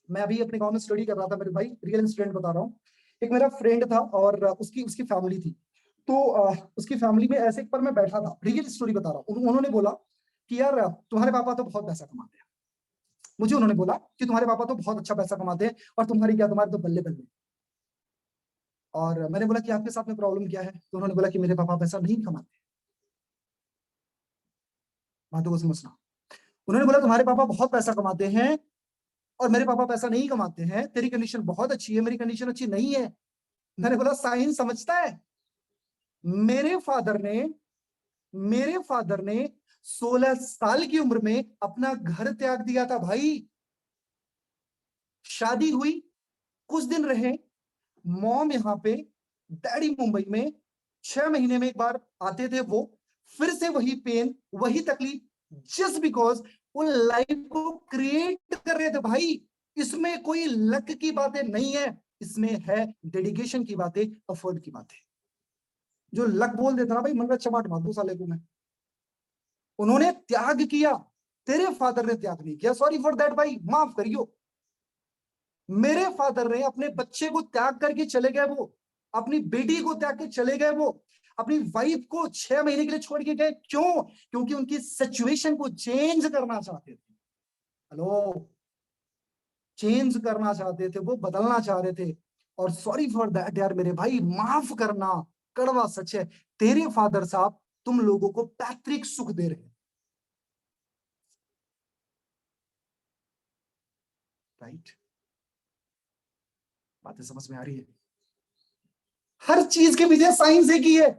मैं अभी अपने गांव में स्टडी कर रहा था मेरे भाई, रियल इंसिडेंट बता रहा हूँ। एक मेरा फ्रेंड था और उसकी उसकी फैमिली थी। तो उसकी फैमिली में ऐसे एक पर मैं बैठा था, रियल स्टोरी बता रहा हूँ। उन्होंने बोला कि यार तुम्हारे पापा तो बहुत पैसा कमाते हैं। मुझे उन्होंने बोला कि तुम्हारे पापा तो बहुत अच्छा पैसा कमाते हैं और तुम्हारी क्या, तुम्हारे तो बल्ले बल्ले। और मैंने बोला कि आपके साथ में प्रॉब्लम क्या है? तो उन्होंने बोला कि मेरे पापा पैसा नहीं कमाते। बातों को समझना। उन्होंने बोला तुम्हारे पापा बहुत पैसा कमाते हैं और मेरे पापा पैसा नहीं कमाते हैं। तेरी कंडीशन बहुत अच्छी है, मेरी कंडीशन अच्छी नहीं है। मैंने बोला साइंस समझता है? मेरे फादर ने मेरे फादर ने 16 साल की उम्र में अपना घर त्याग दिया था भाई। शादी हुई, कुछ दिन रहे, मॉम यहाँ पे, डैडी मुंबई में। 6 महीने में एक बार आते थे वो, फिर से वही पेन, वही तकलीफ, जस्ट बिकॉज वो लाइफ को क्रिएट कर रहे थे भाई। इसमें कोई लक की बातें नहीं है, इसमें है डेडिकेशन की बातें, एफर्ट की बातें। जो लक बोल देता ना भाई, मन का चमाट मार दो साले को मैं। उन्होंने त्याग किया, तेरे फादर ने त्याग नहीं किया। सॉरी फॉर दैट भाई, माफ करियो। मेरे फादर ने अपने बच्चे को त्याग करके चले गए, वो अपनी बेटी को त्याग के चले गए, वो अपनी वाइफ को 6 महीने के लिए छोड़ के गए। क्यों? क्योंकि उनकी सिचुएशन को चेंज करना चाहते थे। हेलो, चेंज करना चाहते थे, वो बदलना चाह रहे थे। और सॉरी फॉर दैट यार मेरे भाई, माफ करना, कड़वा सच है। तेरे फादर साहब तुम लोगों को पैतृक सुख दे रहे हैं, राइट? बातें समझ में आ रही है? हर चीज के पीछे साइंस एक ही है।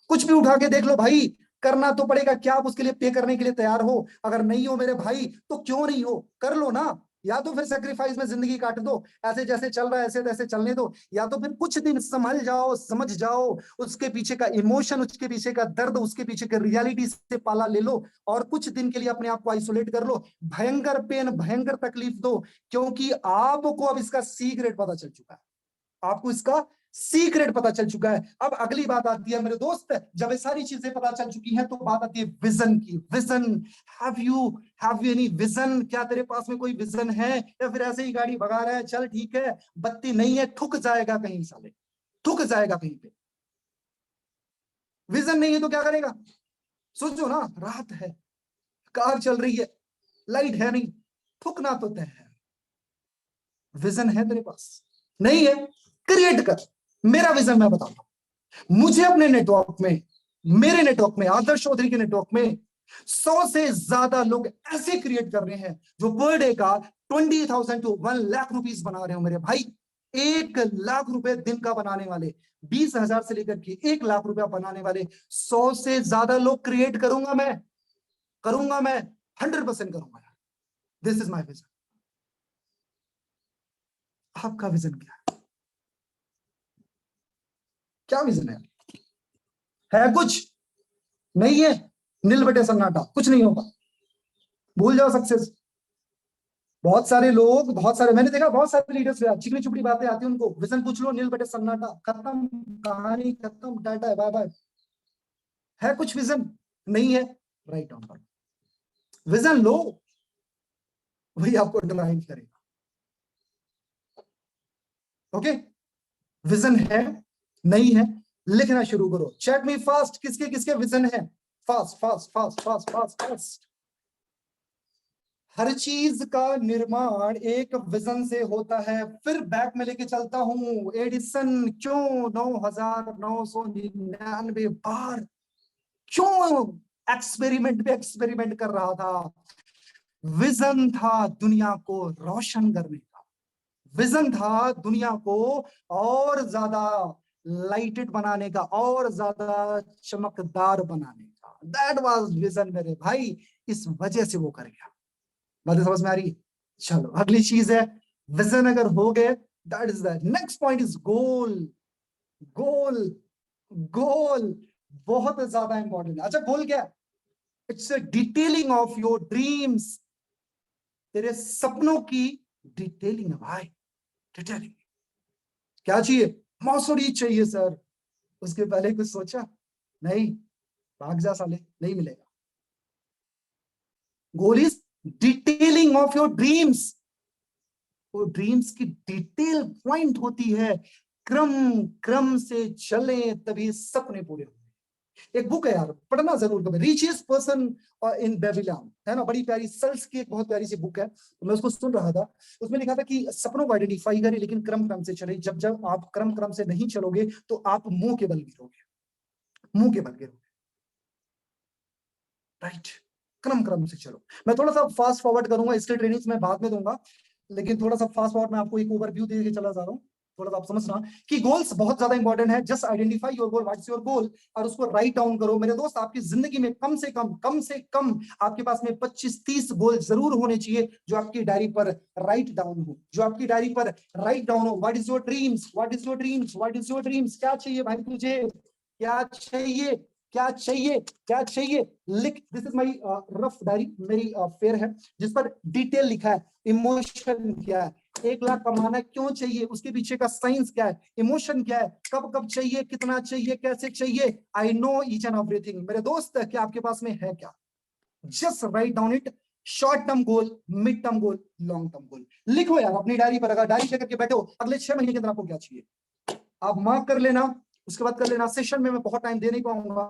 कुछ भी उठा के देख लो भाई, करना तो पड़ेगा। क्या आप उसके लिए पे करने के लिए तैयार हो? अगर नहीं हो मेरे भाई तो क्यों नहीं हो, कर लो ना। या तो फिर सेक्रीफाइस में जिंदगी काट दो, ऐसे जैसे चल रहा है ऐसे तैसे चलने दो। या तो फिर कुछ दिन संभल जाओ, समझ जाओ उसके पीछे का इमोशन, उसके पीछे का दर्द, उसके पीछे का रियलिटी से पाला ले लो और कुछ दिन के लिए अपने आप को आइसोलेट कर लो। भयंकर पेन, भयंकर तकलीफ दो, क्योंकि आपको अब इसका सीक्रेट पता चल चुका है। आपको इसका सीक्रेट पता चल चुका है। अब अगली बात आती है मेरे दोस्त, जब ये सारी चीजें पता चल चुकी हैं तो बात आती है विजन की। Vision, have you any vision? क्या तेरे पास में कोई विजन है, या फिर ऐसे ही गाड़ी भगा रहा है, चल ठीक है, बत्ती नहीं है, ठुक जाएगा कहीं साले, ठुक जाएगा कहीं पे। विजन नहीं है तो क्या करेगा? सोचो ना, रात है, कार चल रही है, लाइट है नहीं, ठुकना तो तय है। विजन है तेरे पास? नहीं है, क्रिएट कर। मेरा विजन मैं बताता हूं। मुझे अपने नेटवर्क में, मेरे नेटवर्क में, आदर्श चौधरी के नेटवर्क में 100 से ज्यादा लोग ऐसे क्रिएट कर रहे हैं जो पर डे का 20,000 टू 1 लाख रुपीस बना रहे हो मेरे भाई। 1 लाख रुपए दिन का बनाने वाले, 20,000 से लेकर के 1 लाख रुपया बनाने वाले 100 से ज्यादा लोग क्रिएट करूंगा मैं, करूंगा मैं, 100% करूंगा यार। This is my vision. आपका विजन क्या है? क्या विजन है कुछ? नहीं है, नील बटे सन्नाटा, कुछ नहीं होगा, भूल जाओ सक्सेस। बहुत सारे लोग, बहुत सारे मैंने देखा, बहुत सारे लीडर्स चिकनी चुपड़ी बातें आती है उनको, विजन पूछ लो, नील बटे सन्नाटा, खत्म, कहानी खत्म, टाटा है, बाय बाय। है कुछ विजन? नहीं है, राइट ऑन करो, विजन लो, वही आपको ड्राइव करेगा। ओके, विजन है, नहीं है, लिखना शुरू करो। चेक मी फास्ट, किसके किसके विजन है? Fast fast fast fast fast fast. हर चीज का निर्माण एक विजन से होता है। फिर बैक में लेके चलता हूं, एडिसन क्यों 9,999 बार क्यों एक्सपेरिमेंट पे एक्सपेरिमेंट कर रहा था? विजन था दुनिया को रोशन करने का, विजन था दुनिया को और ज्यादा लाइटेड बनाने का, और ज्यादा चमकदार बनाने का। दैट वाज विजन मेरे भाई, इस वजह से वो कर गया। बातें समझ में आ रही है? चलो अगली चीज है, विजन अगर हो गए, that is that. Next point is goal. Goal, goal बहुत ज्यादा इंपॉर्टेंट है। अच्छा, गोल क्या है? It's a detailing of your dreams, तेरे सपनों की डिटेलिंग है भाई, डिटेलिंग। क्या चाहिए? मौसरी चाहिए सर। उसके पहले कुछ सोचा? नहीं, भाग जा साले, नहीं मिलेगा। Goal is detailing of your dreams. वो ड्रीम्स की डिटेल पॉइंट होती है, क्रम क्रम से चले तभी सपने पूरे होंगे। एक बुक है यार, पढ़ना जरूर कभी, रिचेस्ट पर्सन इन बेबीलोन, है ना, बड़ी प्यारी, सेल्स की एक बहुत प्यारी सी बुक है, तो मैं उसको सुन रहा था। उसमें लिखा था कि सपनों को आइडेंटिफाई करें लेकिन क्रम क्रम से चले, जब जब आप क्रम क्रम से नहीं चलोगे तो आप मुंह के बल गिरोगे, मुंह के बल गिरोगे, राइट। क्रम क्रम से चलो। मैं थोड़ा सा फास्ट फॉरवर्ड करूंगा, इसके ट्रेनिंग्स मैं बाद में दूंगा, लेकिन थोड़ा सा फास्ट फॉरवर्ड मैं आपको एक ओवरव्यू दे के चला जा रहा हूँ, थोड़ा सा आप समझना कि गोल्स बहुत ज्यादा इंपॉर्टेंट है। Just identify your goal, what's your goal, और उसको राइट डाउन करो। मेरे दोस्त, आपकी जिंदगी में कम से कम आपके पास में 25-30 गोल जरूर होने चाहिए जो आपकी डायरी पर राइट डाउन हो, जो आपकी डायरी पर राइट डाउन हो। What is your dreams, what is your dreams, what is your dreams, क्या चाहिए भाई तुझे, क्या चाहिए, क्या चाहिए, क्या चाहिए, लिख। This is my rough diary, मेरी फेयर है जिस पर डिटेल लिखा है। इमोशन क्या है, 1 लाख कमाना क्यों चाहिए, उसके पीछे का साइंस क्या है, इमोशन क्या है, कब कब चाहिए, कितना चाहिए, कैसे चाहिए। I know each and everything. मेरे दोस्त, क्या आपके पास में है क्या? Just write down it. Short term goal, mid term goal, long term goal, लिखो यार अपनी डायरी पर। अगर डायरी लेकर के बैठे हो, अगले 6 महीने के अंदर आपको क्या चाहिए आप मार्क कर लेना। उसके बाद कर लेना, सेशन में मैं बहुत टाइम दे नहीं पाऊंगा,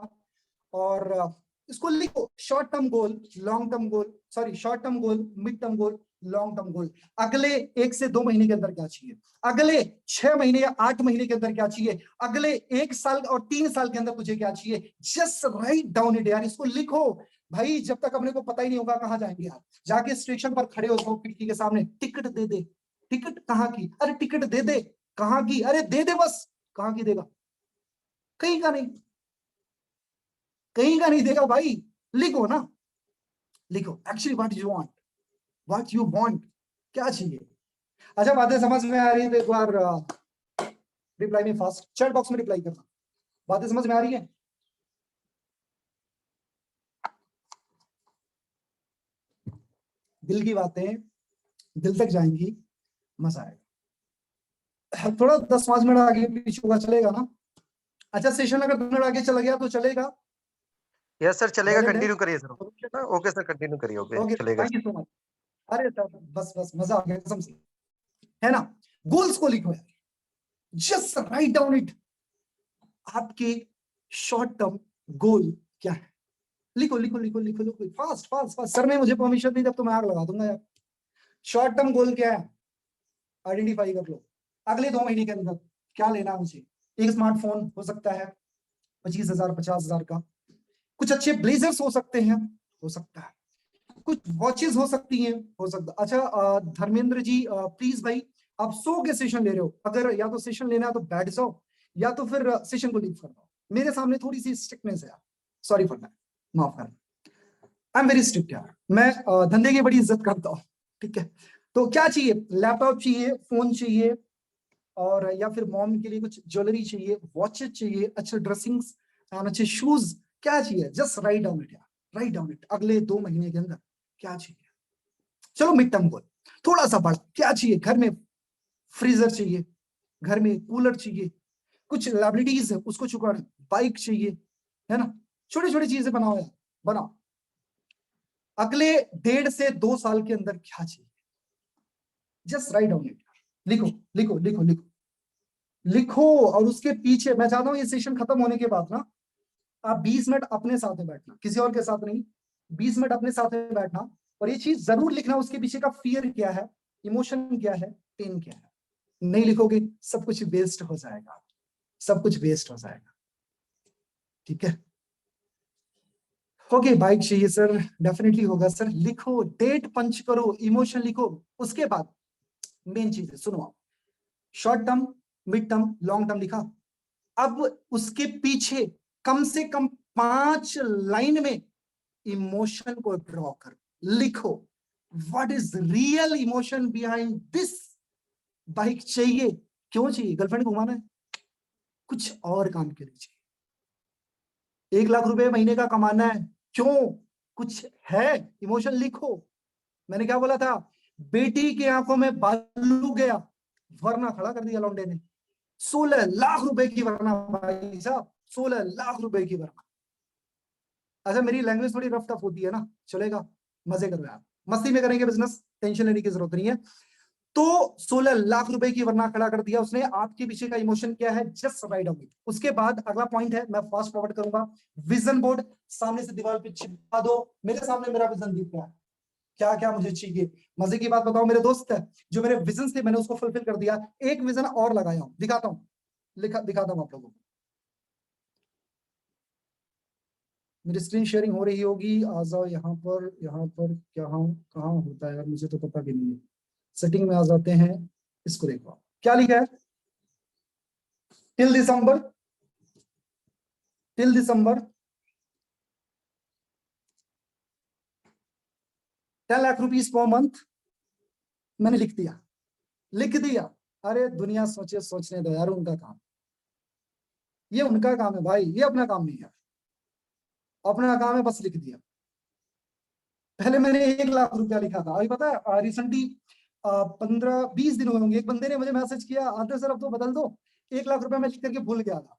और इसको लिखो। Short term goal, long term goal, sorry, short term goal, mid term goal, long term goal. अगले 1 से 2 महीने के अंदर क्या चाहिए, अगले 6 महीने या 8 महीने के अंदर क्या चाहिए, अगले 1 साल और 3 साल के अंदर तुझे क्या चाहिए। जस्ट राइट डाउन इट यार, इसको लिखो भाई। जब तक अपने को पता ही नहीं होगा कहाँ जाएंगे आप, जाके स्टेशन पर खड़े हो जाओ, खिड़की के सामने, टिकट दे दे। टिकट कहाँ की, अरे टिकट दे दे, कहाँ की, अरे दे दे बस, कहाँ की देगा, कहीं का नहीं, कहीं का नहीं देगा भाई। लिखो ना, लिखो actually what you want, what you want, क्या चाहिए। अच्छा, बातें समझ में आ रही है तो एक बार रिप्लाई में फास्ट चैट बॉक्स में रिप्लाई करना। बातें समझ में आ रही है? दिल की बातें दिल तक जाएंगी, मजा आएगा। थोड़ा 10-5 मिनट आगे पीछे होगा, चलेगा ना? अच्छा, सेशन अगर 2 मिनट आगे चला गया तो चलेगा? यस सर, चलेगा, वॉलेट है? कंटिन्यू करिए सर। ओके सर, कंटिन्यू करिए, ओके ओके, चलेगा। Thank you so much. अरे सर, बस बस मजा आ गया कसम से, है ना। गोल्स को लिखो यार, जस्ट राइट डाउन इट। आपके शॉर्ट टर्म गोल क्या है, लिखो लिखो लिखो लिखो लिखो, फास्ट फास्ट फास्ट। सर ने मुझे परमिशन दी तब तो मैं आग लगा दूंगा यार। शॉर्ट टर्म गोल क्या है, आइडेंटिफाई कर लो। अगले 2 महीने के अंदर क्या लेना है मुझे। एक स्मार्टफोन हो सकता है 25,000 50,000 का, कुछ अच्छे ब्लेजर्स हो सकते हैं, हो सकता है कुछ वॉचेस हो सकती हैं, हो सकता। अच्छा धर्मेंद्र जी, प्लीज भाई, आप 100 के सेशन ले रहे हो, अगर या तो सेशन लेना है तो बैठ जाओ, या तो फिर सेशन को लीव कर दो। मेरे सामने थोड़ी सी स्ट्रिक्टनेस है यार, सॉरी फॉर दैट, माफ करना। आई एम वेरी स्ट्रिक्ट यार, मैं धंधे की बड़ी इज्जत करता हूँ, ठीक है। तो क्या चाहिए, लैपटॉप चाहिए, फोन चाहिए, और या फिर मॉम के लिए कुछ ज्वेलरी चाहिए, वॉचेस चाहिए, अच्छे ड्रेसिंग्स, अच्छे शूज, क्या चाहिए। जस्ट राइट डाउन इट यार, राइट डाउन इट। अगले 2 महीने के अंदर क्या चाहिए। चलो मिड टर्म गोल, थोड़ा सा बड़ा, क्या चाहिए, घर में फ्रीजर चाहिए, घर में कूलर चाहिए, कुछ लाइबिलिटीज है उसको चुकाना, बाइक चाहिए, है ना। छोटी छोटी चीजें बनाओ यार, बनाओ। अगले 1.5 से 2 साल के अंदर क्या चाहिए, जस्ट राइट डाउन इट। लिखो लिखो लिखो लिखो लिखो। और उसके पीछे मैं चाहता हूँ ये सेशन खत्म होने के बाद ना, आप 20 मिनट अपने साथ में बैठना, किसी और के साथ नहीं, 20 मिनट अपने साथ में बैठना, और ये चीज जरूर लिखना, उसके पीछे का फियर क्या है, इमोशन क्या है, पेन क्या है। नहीं लिखोगे सब कुछ वेस्ट हो जाएगा, सब कुछ वेस्ट हो जाएगा, ठीक है। ओके, बाइक चाहिए सर, डेफिनेटली होगा सर। लिखो, डेट पंच करो, इमोशन लिखो। उसके बाद मेन चीज है, सुनो आप, short term, mid term, long term लिखा। अब उसके पीछे कम से कम 5 लाइन में इमोशन को ड्रॉ करो, लिखो। What is real emotion behind this. Bike चाहिए, क्यों चाहिए, गर्लफ्रेंड को घुमाना है, कुछ और काम के लिए चाहिए। 1 लाख रुपए महीने का कमाना है, क्यों, कुछ है, इमोशन लिखो। मैंने क्या बोला था, बेटी की आंखों में बालू गया, वरना खड़ा कर दिया लौंडे ने। 16 लाख रुपए की वरना भाई साहब, 16 लाख रुपए की वरना। अच्छा, मेरी लैंग्वेज थोड़ी रफ टफ होती है ना, चलेगा, मजे कर रहे हैं आप, मस्ती में करेंगे बिजनेस, टेंशन लेने की जरूरत नहीं है। तो 16 लाख रुपए की वरना खड़ा कर दिया उसने। आपके पीछे का इमोशन क्या है, जस्ट राइट डाउन। उसके बाद अगला पॉइंट है, मैं फास्ट फॉरवर्ड करूंगा, विजन बोर्ड सामने से दीवार पे चिपका दो। मेरे सामने मेरा विजन दिख रहा है, क्या क्या मुझे चाहिए। मजे की बात बताओ मेरे दोस्त, जो मेरे विजन थे मैंने उसको फुलफिल कर दिया। एक विजन और लगाया हूं, दिखाता हूं, दिखाता हूं आप लोगों को। मेरी स्क्रीन शेयरिंग हो रही होगी, आ जाओ यहाँ पर। क्या कहाँ होता है यार, मुझे तो पता भी नहीं है। सेटिंग में आ जाते हैं, इसको देखो क्या लिखा है, टिल दिसंबर 10 लाख रुपीस पर मंथ मैंने लिख दिया। अरे दुनिया सोचे, सोचने दो यार, उनका काम, ये उनका काम है भाई, ये अपना काम नहीं है। अपना काम है बस लिख दिया। पहले मैंने 1 लाख रुपया लिखा था, अभी पता है रिसेंटली 15-20 दिन हुए होंगे, एक बंदे ने मुझे मैसेज किया, आते सर अब तो बदल दो। 1 लाख रुपया मैं लिख करके भूल गया था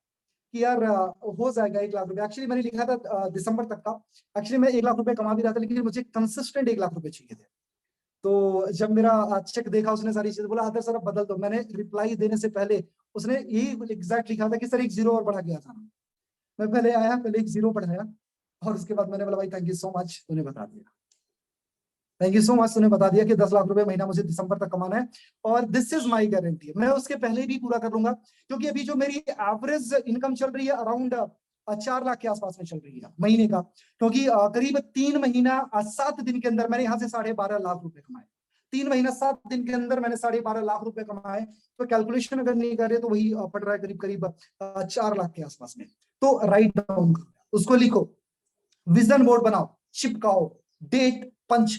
कि यार हो जाएगा 1 लाख रुपया। एक्चुअली मैंने लिखा था दिसंबर तक का। एक्चुअली मैं 1 लाख रुपया कमा भी रहा था, लेकिन मुझे कंसिस्टेंट 1 लाख रुपए चाहिए थे। तो जब मेरा चेक देखा, उसने सारी चीजें बोला, आदर सर अब बदल दो। मैंने रिप्लाई देने से पहले उसने यही एग्जैक्ट लिखा था कि सर 1 जीरो और बढ़ा गया था। मैं पहले आया, पहले 1 जीरो बढ़ाया, और उसके बाद मैंने बोला भाई थैंक यू सो मच, तूने बता दिया, थैंक यू सो मच, तूने बता दिया कि 10 लाख रुपए महीना मुझे दिसंबर तक कमाना है, और दिस इज माई गारंटी। मैं उसके पहले भी पूरा कर लूंगा, क्योंकि अभी जो मेरी एवरेज इनकम चल रही है अराउंड 4 लाख के आसपास में चल रही है महीने का। क्योंकि करीब 3 महीना 7 दिन के अंदर मैंने यहाँ से 12.5 लाख रुपए कमाए। 3 महीना 7 दिन के अंदर मैंने 12.5 लाख रुपए कमाए। तो कैलकुलेशन अगर नहीं कर रहे तो वही पड़ रहा है करीब करीब 4 लाख के आसपास में। तो राइट डाउन उसको लिखो, विजन बोर्ड बनाओ, चिपकाओ, डेट पंच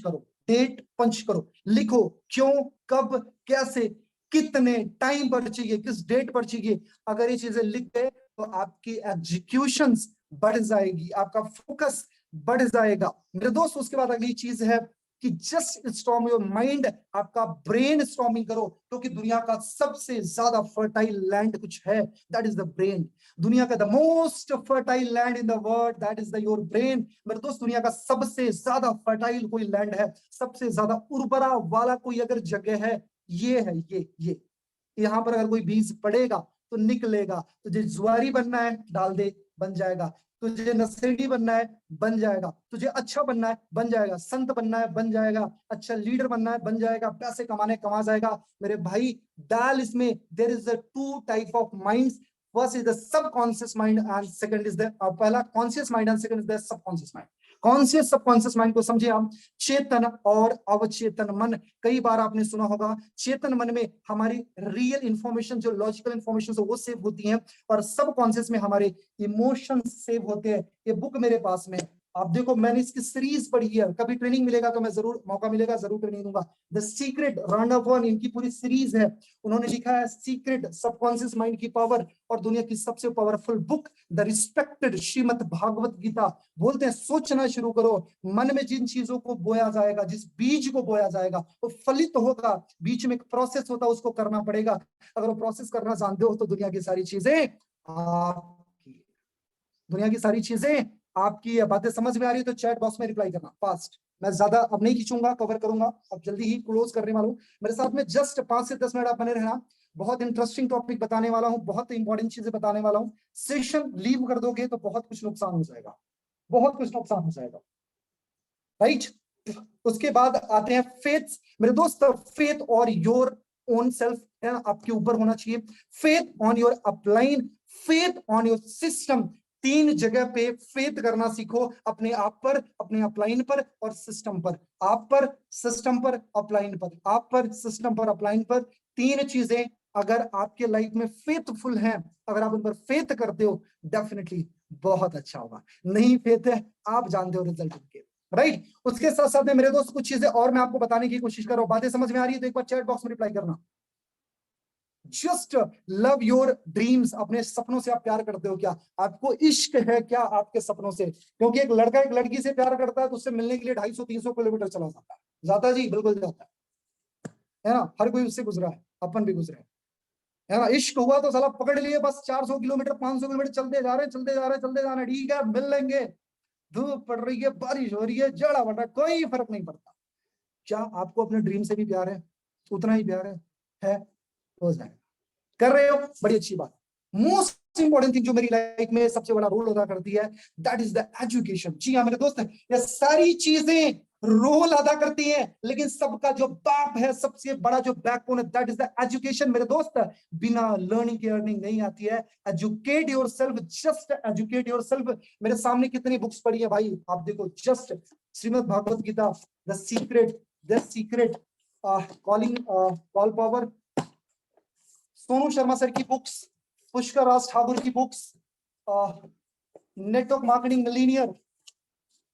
करो, लिखो क्यों, कब, कैसे, कितने टाइम पर चाहिए, किस डेट पर चाहिए। अगर ये चीजें लिख गए तो आपकी एग्जीक्यूशंस बढ़ जाएगी, आपका फोकस बढ़ जाएगा मेरे दोस्त। उसके बाद अगली चीज है कि जस्ट स्टॉर्म योर माइंड, आपका ब्रेन स्टॉर्मिंग करो, क्योंकि दुनिया का सबसे ज्यादा फर्टाइल लैंड कुछ है, दैट इज द ब्रेन। दुनिया का the most fertile land in the world, that is the your brain. मेरे दोस्त दुनिया का सबसे ज्यादा फर्टाइल कोई लैंड है, सबसे ज्यादा उर्वरा वाला कोई अगर जगह है, ये है, ये यहाँ पर अगर कोई बीज पड़ेगा तो निकलेगा। तुझे जुआरी बनना है, डाल दे, बन जाएगा। तुझे नशेड़ी बनना है, बन जाएगा। तुझे अच्छा बनना है, बन जाएगा। संत बनना है, बन जाएगा। अच्छा लीडर बनना है, बन जाएगा। पैसे कमाने कमा जाएगा मेरे भाई। डाल इसमें, there is a 2 type of minds, first is the subconscious mind and second is the पहला conscious mind and second is the subconscious mind. Conscious subconscious mind को समझे हम, चेतन और अवचेतन मन। कई बार आपने सुना होगा, चेतन मन में हमारी रियल इंफॉर्मेशन, जो लॉजिकल इंफॉर्मेशन वो सेव होती हैं, और सबकॉन्शियस में हमारे इमोशंस सेव होते हैं। ये बुक मेरे पास में, आप देखो मैंने इसकी सीरीज पढ़ी है। कभी ट्रेनिंग मिलेगा तो मैं जरूर, मौका मिलेगा जरूर ट्रेनिंग दूंगा। द सीक्रेट, रांडा वन, इनकी पूरी सीरीज है। उन्होंने लिखा है सीक्रेट सबकॉन्शियस माइंड की पावर, और दुनिया की सबसे powerful book the respected Shrimad Bhagavad Gita. बोलते हैं सोचना शुरू करो, मन में जिन चीजों को बोया जाएगा, जिस बीज को बोया जाएगा वो फलित होगा। बीच में एक प्रोसेस होता है, उसको करना पड़ेगा। अगर वो प्रोसेस करना जानते हो तो दुनिया की सारी चीजें आपकी, दुनिया की सारी चीजें आपकी। बातें समझ में आ रही है तो चैट बॉक्स में रिप्लाई करना फास्ट। मैं ज्यादा अब नहीं खींचूंगा, कवर करूंगा, अब जल्दी ही क्लोज करने वाला हूं। मेरे साथ में जस्ट 5 से 10 मिनट आप बने रहना। बहुत इंटरेस्टिंग टॉपिक बताने वाला हूं, बहुत इंपॉर्टेंट चीजें बताने वाला हूं। सेशन लीव कर दोगे तो बहुत कुछ नुकसान हो जाएगा, बहुत कुछ नुकसान हो जाएगा, राइट। उसके बाद आते हैं फेथ मेरे दोस्त। फेथ और योर ओन सेल्फ आपके ऊपर होना चाहिए। Faith on your upline, faith on your system. 3 जगह पे फेथ करना सीखो, अपने आप पर, अपने अपलाइन पर और सिस्टम पर। आप पर, सिस्टम पर, अपलाइन पर। आप पर, सिस्टम पर, अपलाइन पर। 3 चीजें अगर आपके लाइफ में फेथफुल हैं, अगर आप उन पर फेथ करते हो, डेफिनेटली बहुत अच्छा होगा। नहीं फेथ है, आप जानते हो रिजल्ट उनके, राइट। उसके साथ साथ में मेरे दोस्त कुछ चीजें और मैं आपको बताने की कोशिश कर रहा हूं। बातें समझ में आ रही है तो एक बार चैट बॉक्स में रिप्लाई करना। Just love your dreams. अपने सपनों से आप प्यार करते हो क्या? आपको इश्क है क्या आपके सपनों से? क्योंकि एक लड़का एक लड़की से प्यार करता है तो उससे मिलने के लिए 250-300 किलोमीटर चला जाता है। जाता जी, बिल्कुल जाता है ना। हर कोई उससे गुजरा है, अपन भी गुजरे है ना। इश्क हुआ तो साला पकड़ लिए, बस 400 किलोमीटर 500 किलोमीटर चलते जा रहे हैं, चलते जा रहे हैं, चलते जा रहे हैं। ठीक है, मिल लेंगे। धूप पड़ रही है, बारिश हो रही है, जड़ा बढ़ रहा है, कोई फर्क नहीं पड़ता। क्या आपको अपने ड्रीम से भी प्यार है? उतना ही प्यार है हो जाएगा। कर रहे हो, बड़ी अच्छी बात। मोस्ट इंपॉर्टेंट थिंग जो मेरी लाइफ में सबसे बड़ा रोल अदा करती है, दैट इज द एजुकेशन। जी हाँ मेरे दोस्त, ये सारी चीजें रोल अदा करती हैं, लेकिन सबका जो बाप है, सबसे बड़ा जो बैकबोन है, दैट इज द एजुकेशन मेरे दोस्त। बिना लर्निंग की अर्निंग नहीं आती है। Educate yourself, just educate yourself. मेरे सामने कितनी बुक्स पड़ी है भाई, आप देखो, just Shrimad Bhagavad Gita, the secret, calling call power, Sonu Sharma sir की बुक्स, पुष्कर राज ठाकुर की books, network marketing millionaire,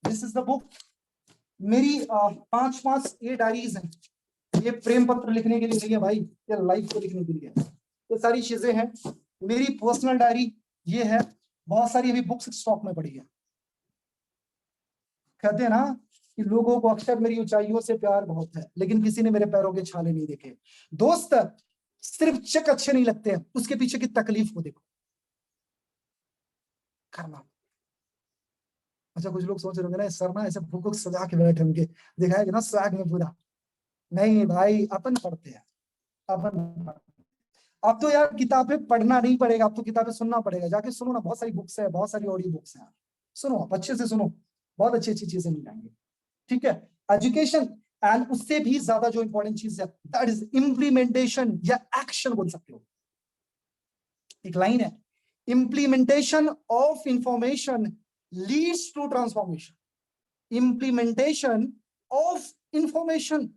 this is the book. मेरी 5 ये डायरीज हैं, ये प्रेम पत्र लिखने के लिए नहीं है भाई, ये लाइफ को लिखने के लिए है। ये सारी चीजें हैं। मेरी पर्सनल डायरी ये है, बहुत सारी अभी बुक्स स्टॉक में पड़ी है। कहते हैं ना कि लोगों को अक्सर मेरी ऊंचाइयों से प्यार बहुत है, लेकिन किसी ने मेरे पैरों के छाले नहीं देखे। दोस्त, सिर्फ चेक अच्छे नहीं लगते हैं, उसके पीछे की तकलीफ को देखो। करना। अच्छा, कुछ लोग सोच रहे होंगे ना सर ना ऐसे बुक सजा के बैठे होंगे, दिखाएगा ना स्वैग में पूरा। नहीं भाई, अपन पढ़ते हैं, अपन। अब तो यार किताबें पढ़ना नहीं पड़ेगा, अब तो किताबें सुनना पड़ेगा। जाके सुनो ना, बहुत सारी बुक्स है, बहुत सारी ऑडियो बुक्स हैं, सुनो आप अच्छे से सुनो, बहुत अच्छी अच्छी चीजें मिल जाएंगी। ठीक है, एजुकेशन। एंड उससे भी ज्यादा जो इंपॉर्टेंट चीज है, दैट इज इम्प्लीमेंटेशन या एक्शन बोल सकते हो। एक लाइन है, implementation of information leads to transformation. Implementation of information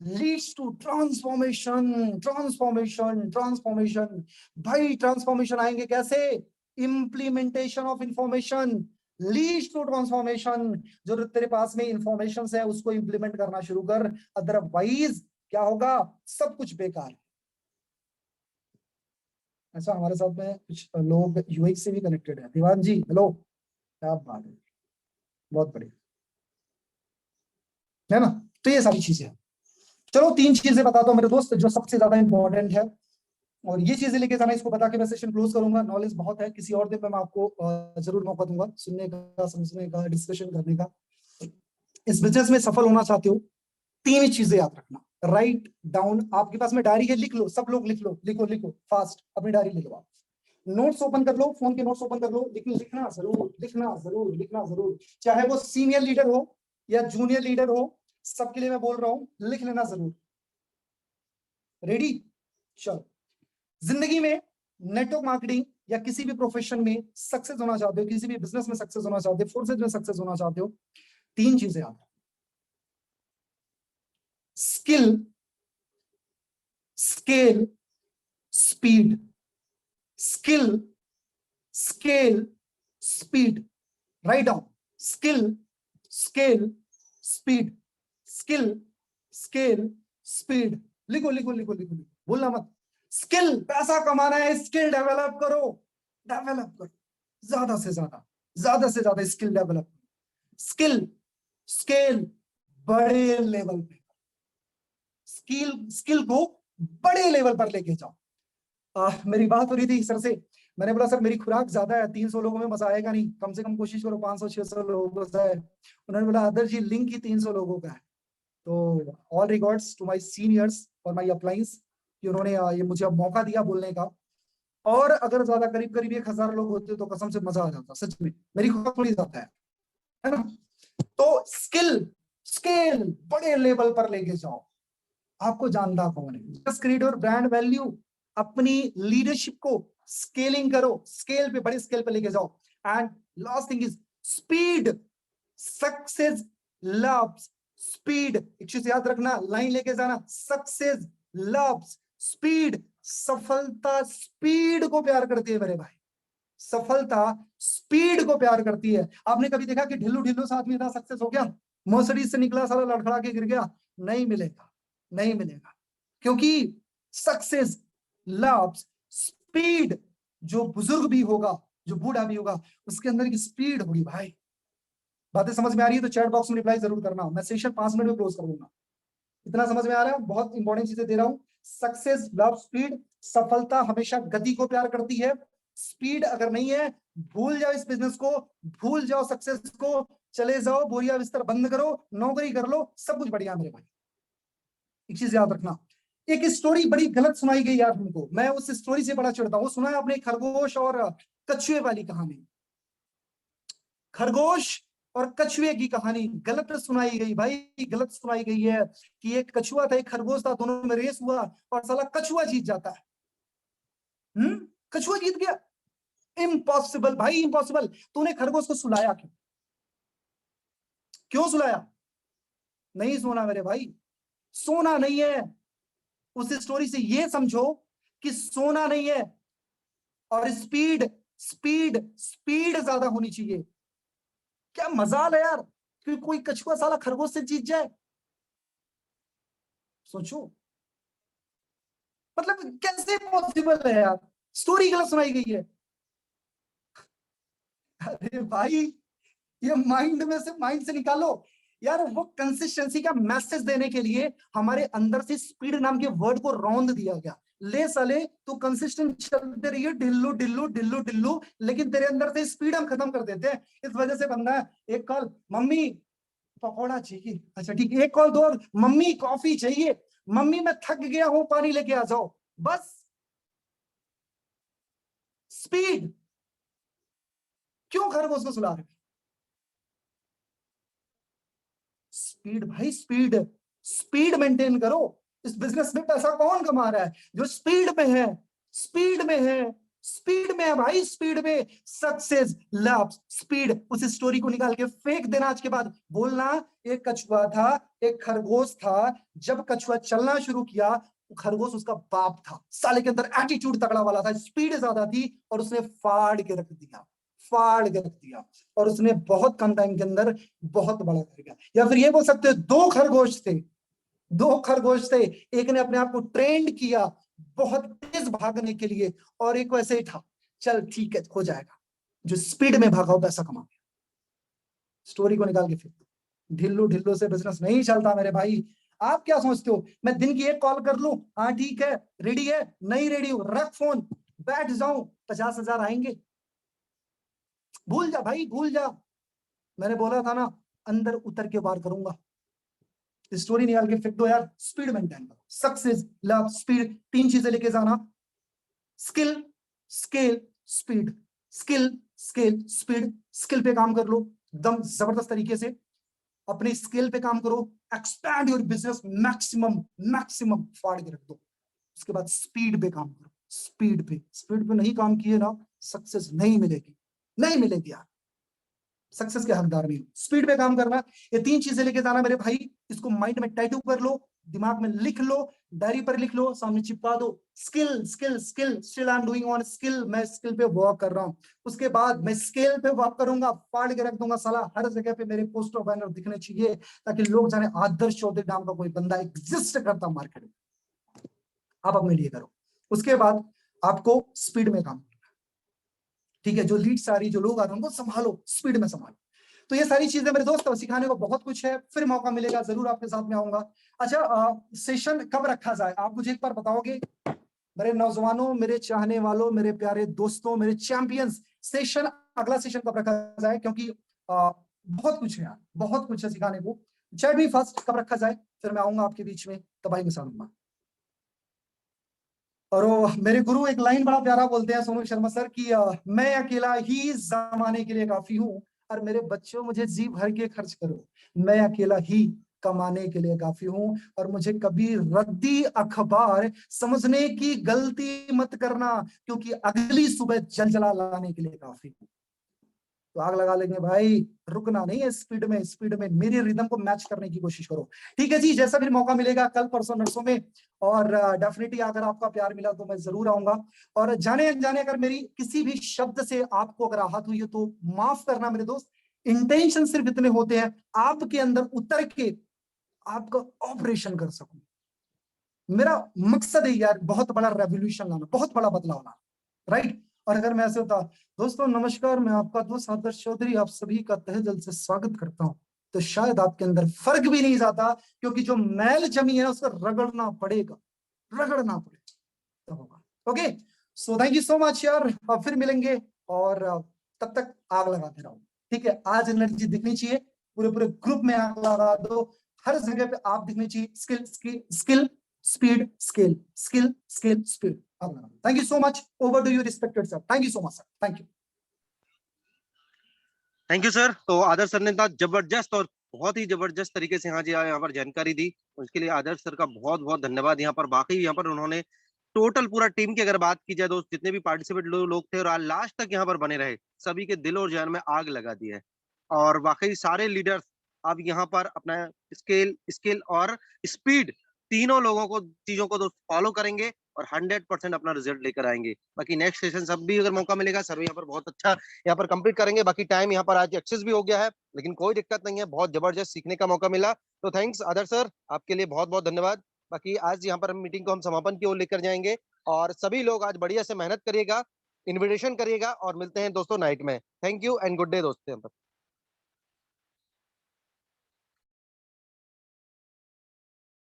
leads to transformation, transformation. भाई ट्रांसफॉर्मेशन आएंगे कैसे? Implementation of information leads to transformation. जो तेरे पास में इंफॉर्मेशन है उसको इंप्लीमेंट करना शुरू कर, अदरवाइज क्या होगा? सब कुछ बेकार। ऐसा हमारे साथ में कुछ लोग यूएक्स से भी कनेक्टेड है। दीवान जी हेलो, क्या बात है, बहुत बढ़िया है ना। तो ये सारी चीजें हैं। चलो 3 चीजें बताता हूं मेरे दोस्त जो सबसे ज्यादा इंपॉर्टेंट है, और ये चीजें लेके जाना, इसको बता के मैं सेशन क्लोज करूंगा। नॉलेज बहुत है, किसी और दिन पे मैं आपको जरूर मौका दूंगा सुनने का, समझने का, डिस्कशन करने का। इस बिजनेस में सफल होना चाहते हो, 3 ही चीजें याद रखना। राइट डाउन, आपके पास में डायरी है, लिख लो, सब लोग लिख लो, लिखो लिखो फास्ट, अपनी डायरी लिख लो। आप नोट्स ओपन कर लो, फोन के नोट्स ओपन कर लो, लिखना जरूर, लिखना जरूर, लिखना जरूर। चाहे वो सीनियर लीडर हो या जूनियर लीडर हो, सबके लिए मैं बोल रहा हूं, लिख लेना जरूर। रेडी? चलो, जिंदगी में नेटवर्क मार्केटिंग या किसी भी प्रोफेशन में सक्सेस होना चाहते हो, किसी भी बिजनेस में सक्सेस होना चाहते हो, फोर्सेज में सक्सेस होना चाहते हो, 3 चीजें याद। Skill, scale, speed. Skill, scale, speed. Write down, skill, scale, speed. Skill, scale, speed. लिखो लिखो लिखो लिखो, बोलना मत। स्किल, पैसा कमाना है, स्किल डेवलप करो, डेवलप करो, ज्यादा से ज्यादा, ज्यादा से ज्यादा स्किल डेवलप करो। स्किल, स्केल, बड़े लेवल पे, स्किल को बड़े लेवल पर लेके जाओ। मेरी बात हो रही थी सर से, मैंने बोला सर मेरी खुराक ज्यादा है, 300 लोगों में मजा आएगा नहीं, कम से कम कोशिश करो 500-600 लोगों का है। उन्होंने बोला अदर जी लिंक ही 300 लोगों का है। तो all records to my seniors और माय अपलाइंस कि उन्होंने ये मुझे अब मौका दिया बोलने का। और अगर ज्यादा करीब करीब 1000 लोग होते तो कसम से मजा आ जाता, सच में मेरी खुराक थोड़ी ज्यादा है ना। तो स्किल, स्केल बड़े लेवल पर लेके जाओ। आपको जानता कौन है, just create your brand value, अपनी लीडरशिप को स्केलिंग करो, स्केल पे, बड़े स्केल पे लेके जाओ। And last thing is speed. Success loves speed. एक चीज याद रखना, लाइन लेके जाना, सक्सेस लव्स स्पीड। सफलता स्पीड को प्यार करती है मेरे भाई, सफलता स्पीड को प्यार करती है। आपने कभी देखा कि ढिल्लू ढिल्लू से आदमी इतना सक्सेस हो गया, मर्सिडीज से निकला सारा लड़खड़ा के गिर गया? नहीं मिलेगा, नहीं मिलेगा, क्योंकि सक्सेस लव्स स्पीड। जो बुजुर्ग भी होगा, जो बूढ़ा भी होगा, उसके अंदर की स्पीड होगी भाई। बातें समझ में आ रही है तो चैट बॉक्स में रिप्लाई जरूर करना, मैं सेशन 5 मिनट में क्लोज कर दूंगा। इतना समझ में आ रहा है? बहुत इंपॉर्टेंट चीजें दे रहा हूं। सक्सेस लव स्पीड, सफलता हमेशा गति को प्यार करती है, स्पीड अगर नहीं है भूल जाओ इस बिजनेस को, भूल जाओ सक्सेस को, चले जाओ बोरिया बिस्तर बंद करो, नौकरी कर लो, सब कुछ बढ़िया मेरे भाई। एक चीज याद रखना, एक स्टोरी बड़ी गलत सुनाई गई यार हमको, मैं उस स्टोरी से बड़ा चिढ़ता हूँ। सुना है आपने खरगोश और कछुए वाली कहानी? खरगोश और कछुए की कहानी गलत सुनाई गई भाई, गलत सुनाई गई है कि एक कछुआ था, एक खरगोश था, दोनों में रेस हुआ और साला कछुआ जीत जाता है। कछुआ जीत गया। इम्पॉसिबल भाई, इम्पॉसिबल। तूने खरगोश को सुलाया क्यों? क्यों सुलाया? नहीं सोना मेरे भाई, सोना नहीं है। उस स्टोरी से ये समझो कि सोना नहीं है, और स्पीड स्पीड स्पीड ज्यादा होनी चाहिए। क्या मजाल है यार कि कोई कछुआ साला खरगोश से जीत जाए? सोचो, मतलब कैसे पॉसिबल है यार? स्टोरी गलत सुनाई गई है। अरे भाई, ये माइंड से निकालो यार। वो कंसिस्टेंसी का मैसेज देने के लिए हमारे अंदर से स्पीड नाम के वर्ड को रौंद दिया गया। ले साले, तू कंसिस्टेंट चलते रहिए, ढिल्लू ढिल्लू ढिल्लू ढिल्लू, लेकिन तेरे अंदर से स्पीड हम खत्म कर देते हैं। इस वजह से बंदा एक कॉल, मम्मी पकौड़ा चाहिए, अच्छा ठीक है, एक कॉल दो, मम्मी कॉफी चाहिए, मम्मी मैं थक गया हूं पानी लेके आ जाओ, बस। स्पीड। क्यों खरगोश को सुला रहे? स्पीड भाई, स्पीड स्पीड मेंटेन करो। इस बिजनेस में पैसा कौन कमा रहा है? जो स्पीड में है, स्पीड में है, स्पीड में है भाई, स्पीड में सक्सेस लव स्पीड। उस स्टोरी को निकाल के फेंक देना आज के बाद, बोलना एक कछुआ था, एक खरगोश था। जब कछुआ चलना शुरू किया, खरगोश उसका बाप था, साले के अंदर एटीट्यूड तगड़ा वाला था, स्पीड ज्यादा थी, और उसने फाड़ के रख दिया, फाड़ के रख दिया, और उसने बहुत कम टाइम के अंदर बहुत बड़ा कर गया। या फिर ये बोल सकते हो, दो खरगोश थे, दो खरगोश थे, एक ने अपने आप को ट्रेंड किया बहुत तेज भागने के लिए, और एक वैसे ही था, चल ठीक है हो जाएगा, जो स्पीड में भागा वो पैसा कमा गया। स्टोरी को निकाल के फेंक दो। ढिल्लू ढिल्लू से बिजनेस नहीं चलता मेरे भाई। आप क्या सोचते हो मैं दिन की एक कॉल कर लूं, हाँ ठीक है, रेडी है, नहीं रेडी हूं, रख फोन, बैठ जाऊं, 50,000 आएंगे? भूल जा भाई, भूल जा। मैंने बोला था ना, अंदर उतर के बार करूंगा। स्टोरी निकाल के फेंक दो यार। स्पीड मेंटेन करो, सक्सेस लव स्पीड, तीन चीजें लेके जाना। Skill scale speed, skill scale speed. Skill पे काम कर लो एकदम जबरदस्त तरीके से, अपने स्किल पे काम करो, expand your business maximum, maximum फाड़ के रख दो। उसके बाद स्पीड पे काम करो, स्पीड पे नहीं काम किए ना, सक्सेस नहीं मिलेगी, नहीं मिलेगी यार, सक्सेस के हकदार नहीं हो। स्पीड पे काम करना, ये तीन चीजें लेके जाना मेरे भाई। इसको माइंड में टैटू कर लो, दिमाग में लिख लो, डायरी पर लिख लो, सामने चिपका दो। Skill skill skill, still I am doing on skill, मैं स्किल पे वर्क कर रहा हूँ। उसके बाद मैं स्केल पे वर्क करूंगा, फाड़ के रख दूंगा साला, हर जगह पे मेरे पोस्टर बैनर दिखने चाहिए, ताकि लोग जाने आदर्श चौधरी नाम का कोई बंदा एग्जिस्ट करता मार्केट में। आप अपने लिए करो। उसके बाद आपको स्पीड में काम, ठीक है, जो लीड्स आ रही, जो लोग आ रहे हैं उनको संभालो, स्पीड में संभालो। तो ये सारी चीजें मेरे दोस्त, सिखाने को बहुत कुछ है, फिर मौका मिलेगा जरूर आपके साथ में आऊंगा। अच्छा, सेशन कब रखा जाए आप मुझे एक बार बताओगे? मेरे नौजवानों, मेरे चाहने वालों, मेरे प्यारे दोस्तों, मेरे चैंपियंस, सेशन, अगला सेशन कब रखा जाए? क्योंकि बहुत कुछ है यार, बहुत कुछ है सिखाने को। चैट भी फर्स्ट कब रखा जाए, फिर मैं आऊंगा आपके बीच में, तबाही मचा दूंगा। और मेरे गुरु एक लाइन बड़ा प्यारा बोलते हैं, सोनू शर्मा सर, कि मैं अकेला ही जमाने के लिए काफी हूँ, और मेरे बच्चों मुझे जी भर के खर्च करो, मैं अकेला ही कमाने के लिए काफी हूँ, और मुझे कभी रद्दी अखबार समझने की गलती मत करना, क्योंकि अगली सुबह जलजला लाने के लिए काफी हूँ। तो आग लगा लेंगे भाई, रुकना नहीं है, स्पीड में मेरी रिदम को मैच करने की कोशिश करो। ठीक है जी, जैसा भी मौका मिलेगा कल परसों नरसों में, और डेफिनेटली अगर आपका प्यार मिला तो मैं जरूर आऊंगा। और जाने अनजाने अगर मेरी किसी भी शब्द से आपको अगर आहत हुई हो तो माफ करना मेरे दोस्त। इंटेंशन सिर्फ इतने होते हैं, आपके अंदर उतर के आपका ऑपरेशन कर सकूं। मेरा मकसद है यार बहुत बड़ा रेवोल्यूशन लाना, बहुत बड़ा बदलाव लाना, राइट। और अगर मैं ऐसे होता, दोस्तों नमस्कार, मैं आपका दोस्त आदर्श चौधरी आप सभी का तहे दिल से स्वागत करता हूं, तो शायद आपके अंदर फर्क भी नहीं जाता, क्योंकि जो मैल जमी है उसको रगड़ना पड़ेगा, रगड़ना पड़ेगा, तो होगा। Okay, so thank you so much यार, अब फिर मिलेंगे, और तब तक आग लगाते रहो, ठीक है। आज एनर्जी दिखनी चाहिए, पूरे पूरे ग्रुप में आग लगा दो, हर जगह पे आप दिखनी चाहिए। Skill skill skill speed, skill, skill, skill, speed. Thank you so much. Over to you, respected sir. Thank you so much, sir. Thank you. Thank you sir. तो आदर्श सर ने था जबरदस्त और बहुत ही जबरदस्त तरीके से हाँ जी यहाँ पर जानकारी दी, उसके लिए आदर्श सर का बहुत बहुत धन्यवाद। यहाँ पर वाकई यहाँ पर उन्होंने टोटल पूरा टीम की अगर बात की जाए दोस्त, जितने भी पार्टिसिपेट लोग थे और आज लास्ट तक यहाँ पर बने रहे, सभी के दिल और जान में आग लगा दी है। और वाकई सारे लीडर्स अब यहाँ पर अपना स्केल स्किल और स्पीड तीनों लोगों को चीजों को दोस्त फॉलो करेंगे और 100% अपना रिजल्ट लेकर आएंगे। बाकी नेक्स्ट सेशन सब भी अगर मौका मिलेगा सर यहाँ पर बहुत अच्छा यहाँ पर कंप्लीट करेंगे। बाकी टाइम यहाँ पर आज एक्सेस भी हो गया है, लेकिन कोई दिक्कत नहीं है, बहुत जबरदस्त सीखने का मौका मिला। तो थैंक्स आदर्श सर, आपके लिए बहुत बहुत धन्यवाद। बाकी आज यहाँ पर मीटिंग को हम समापन की ओर लेकर जाएंगे और सभी लोग आज बढ़िया से मेहनत करिएगा, इन्विटेशन करिएगा और मिलते हैं दोस्तों नाइट में। Thank you and good day दोस्तों।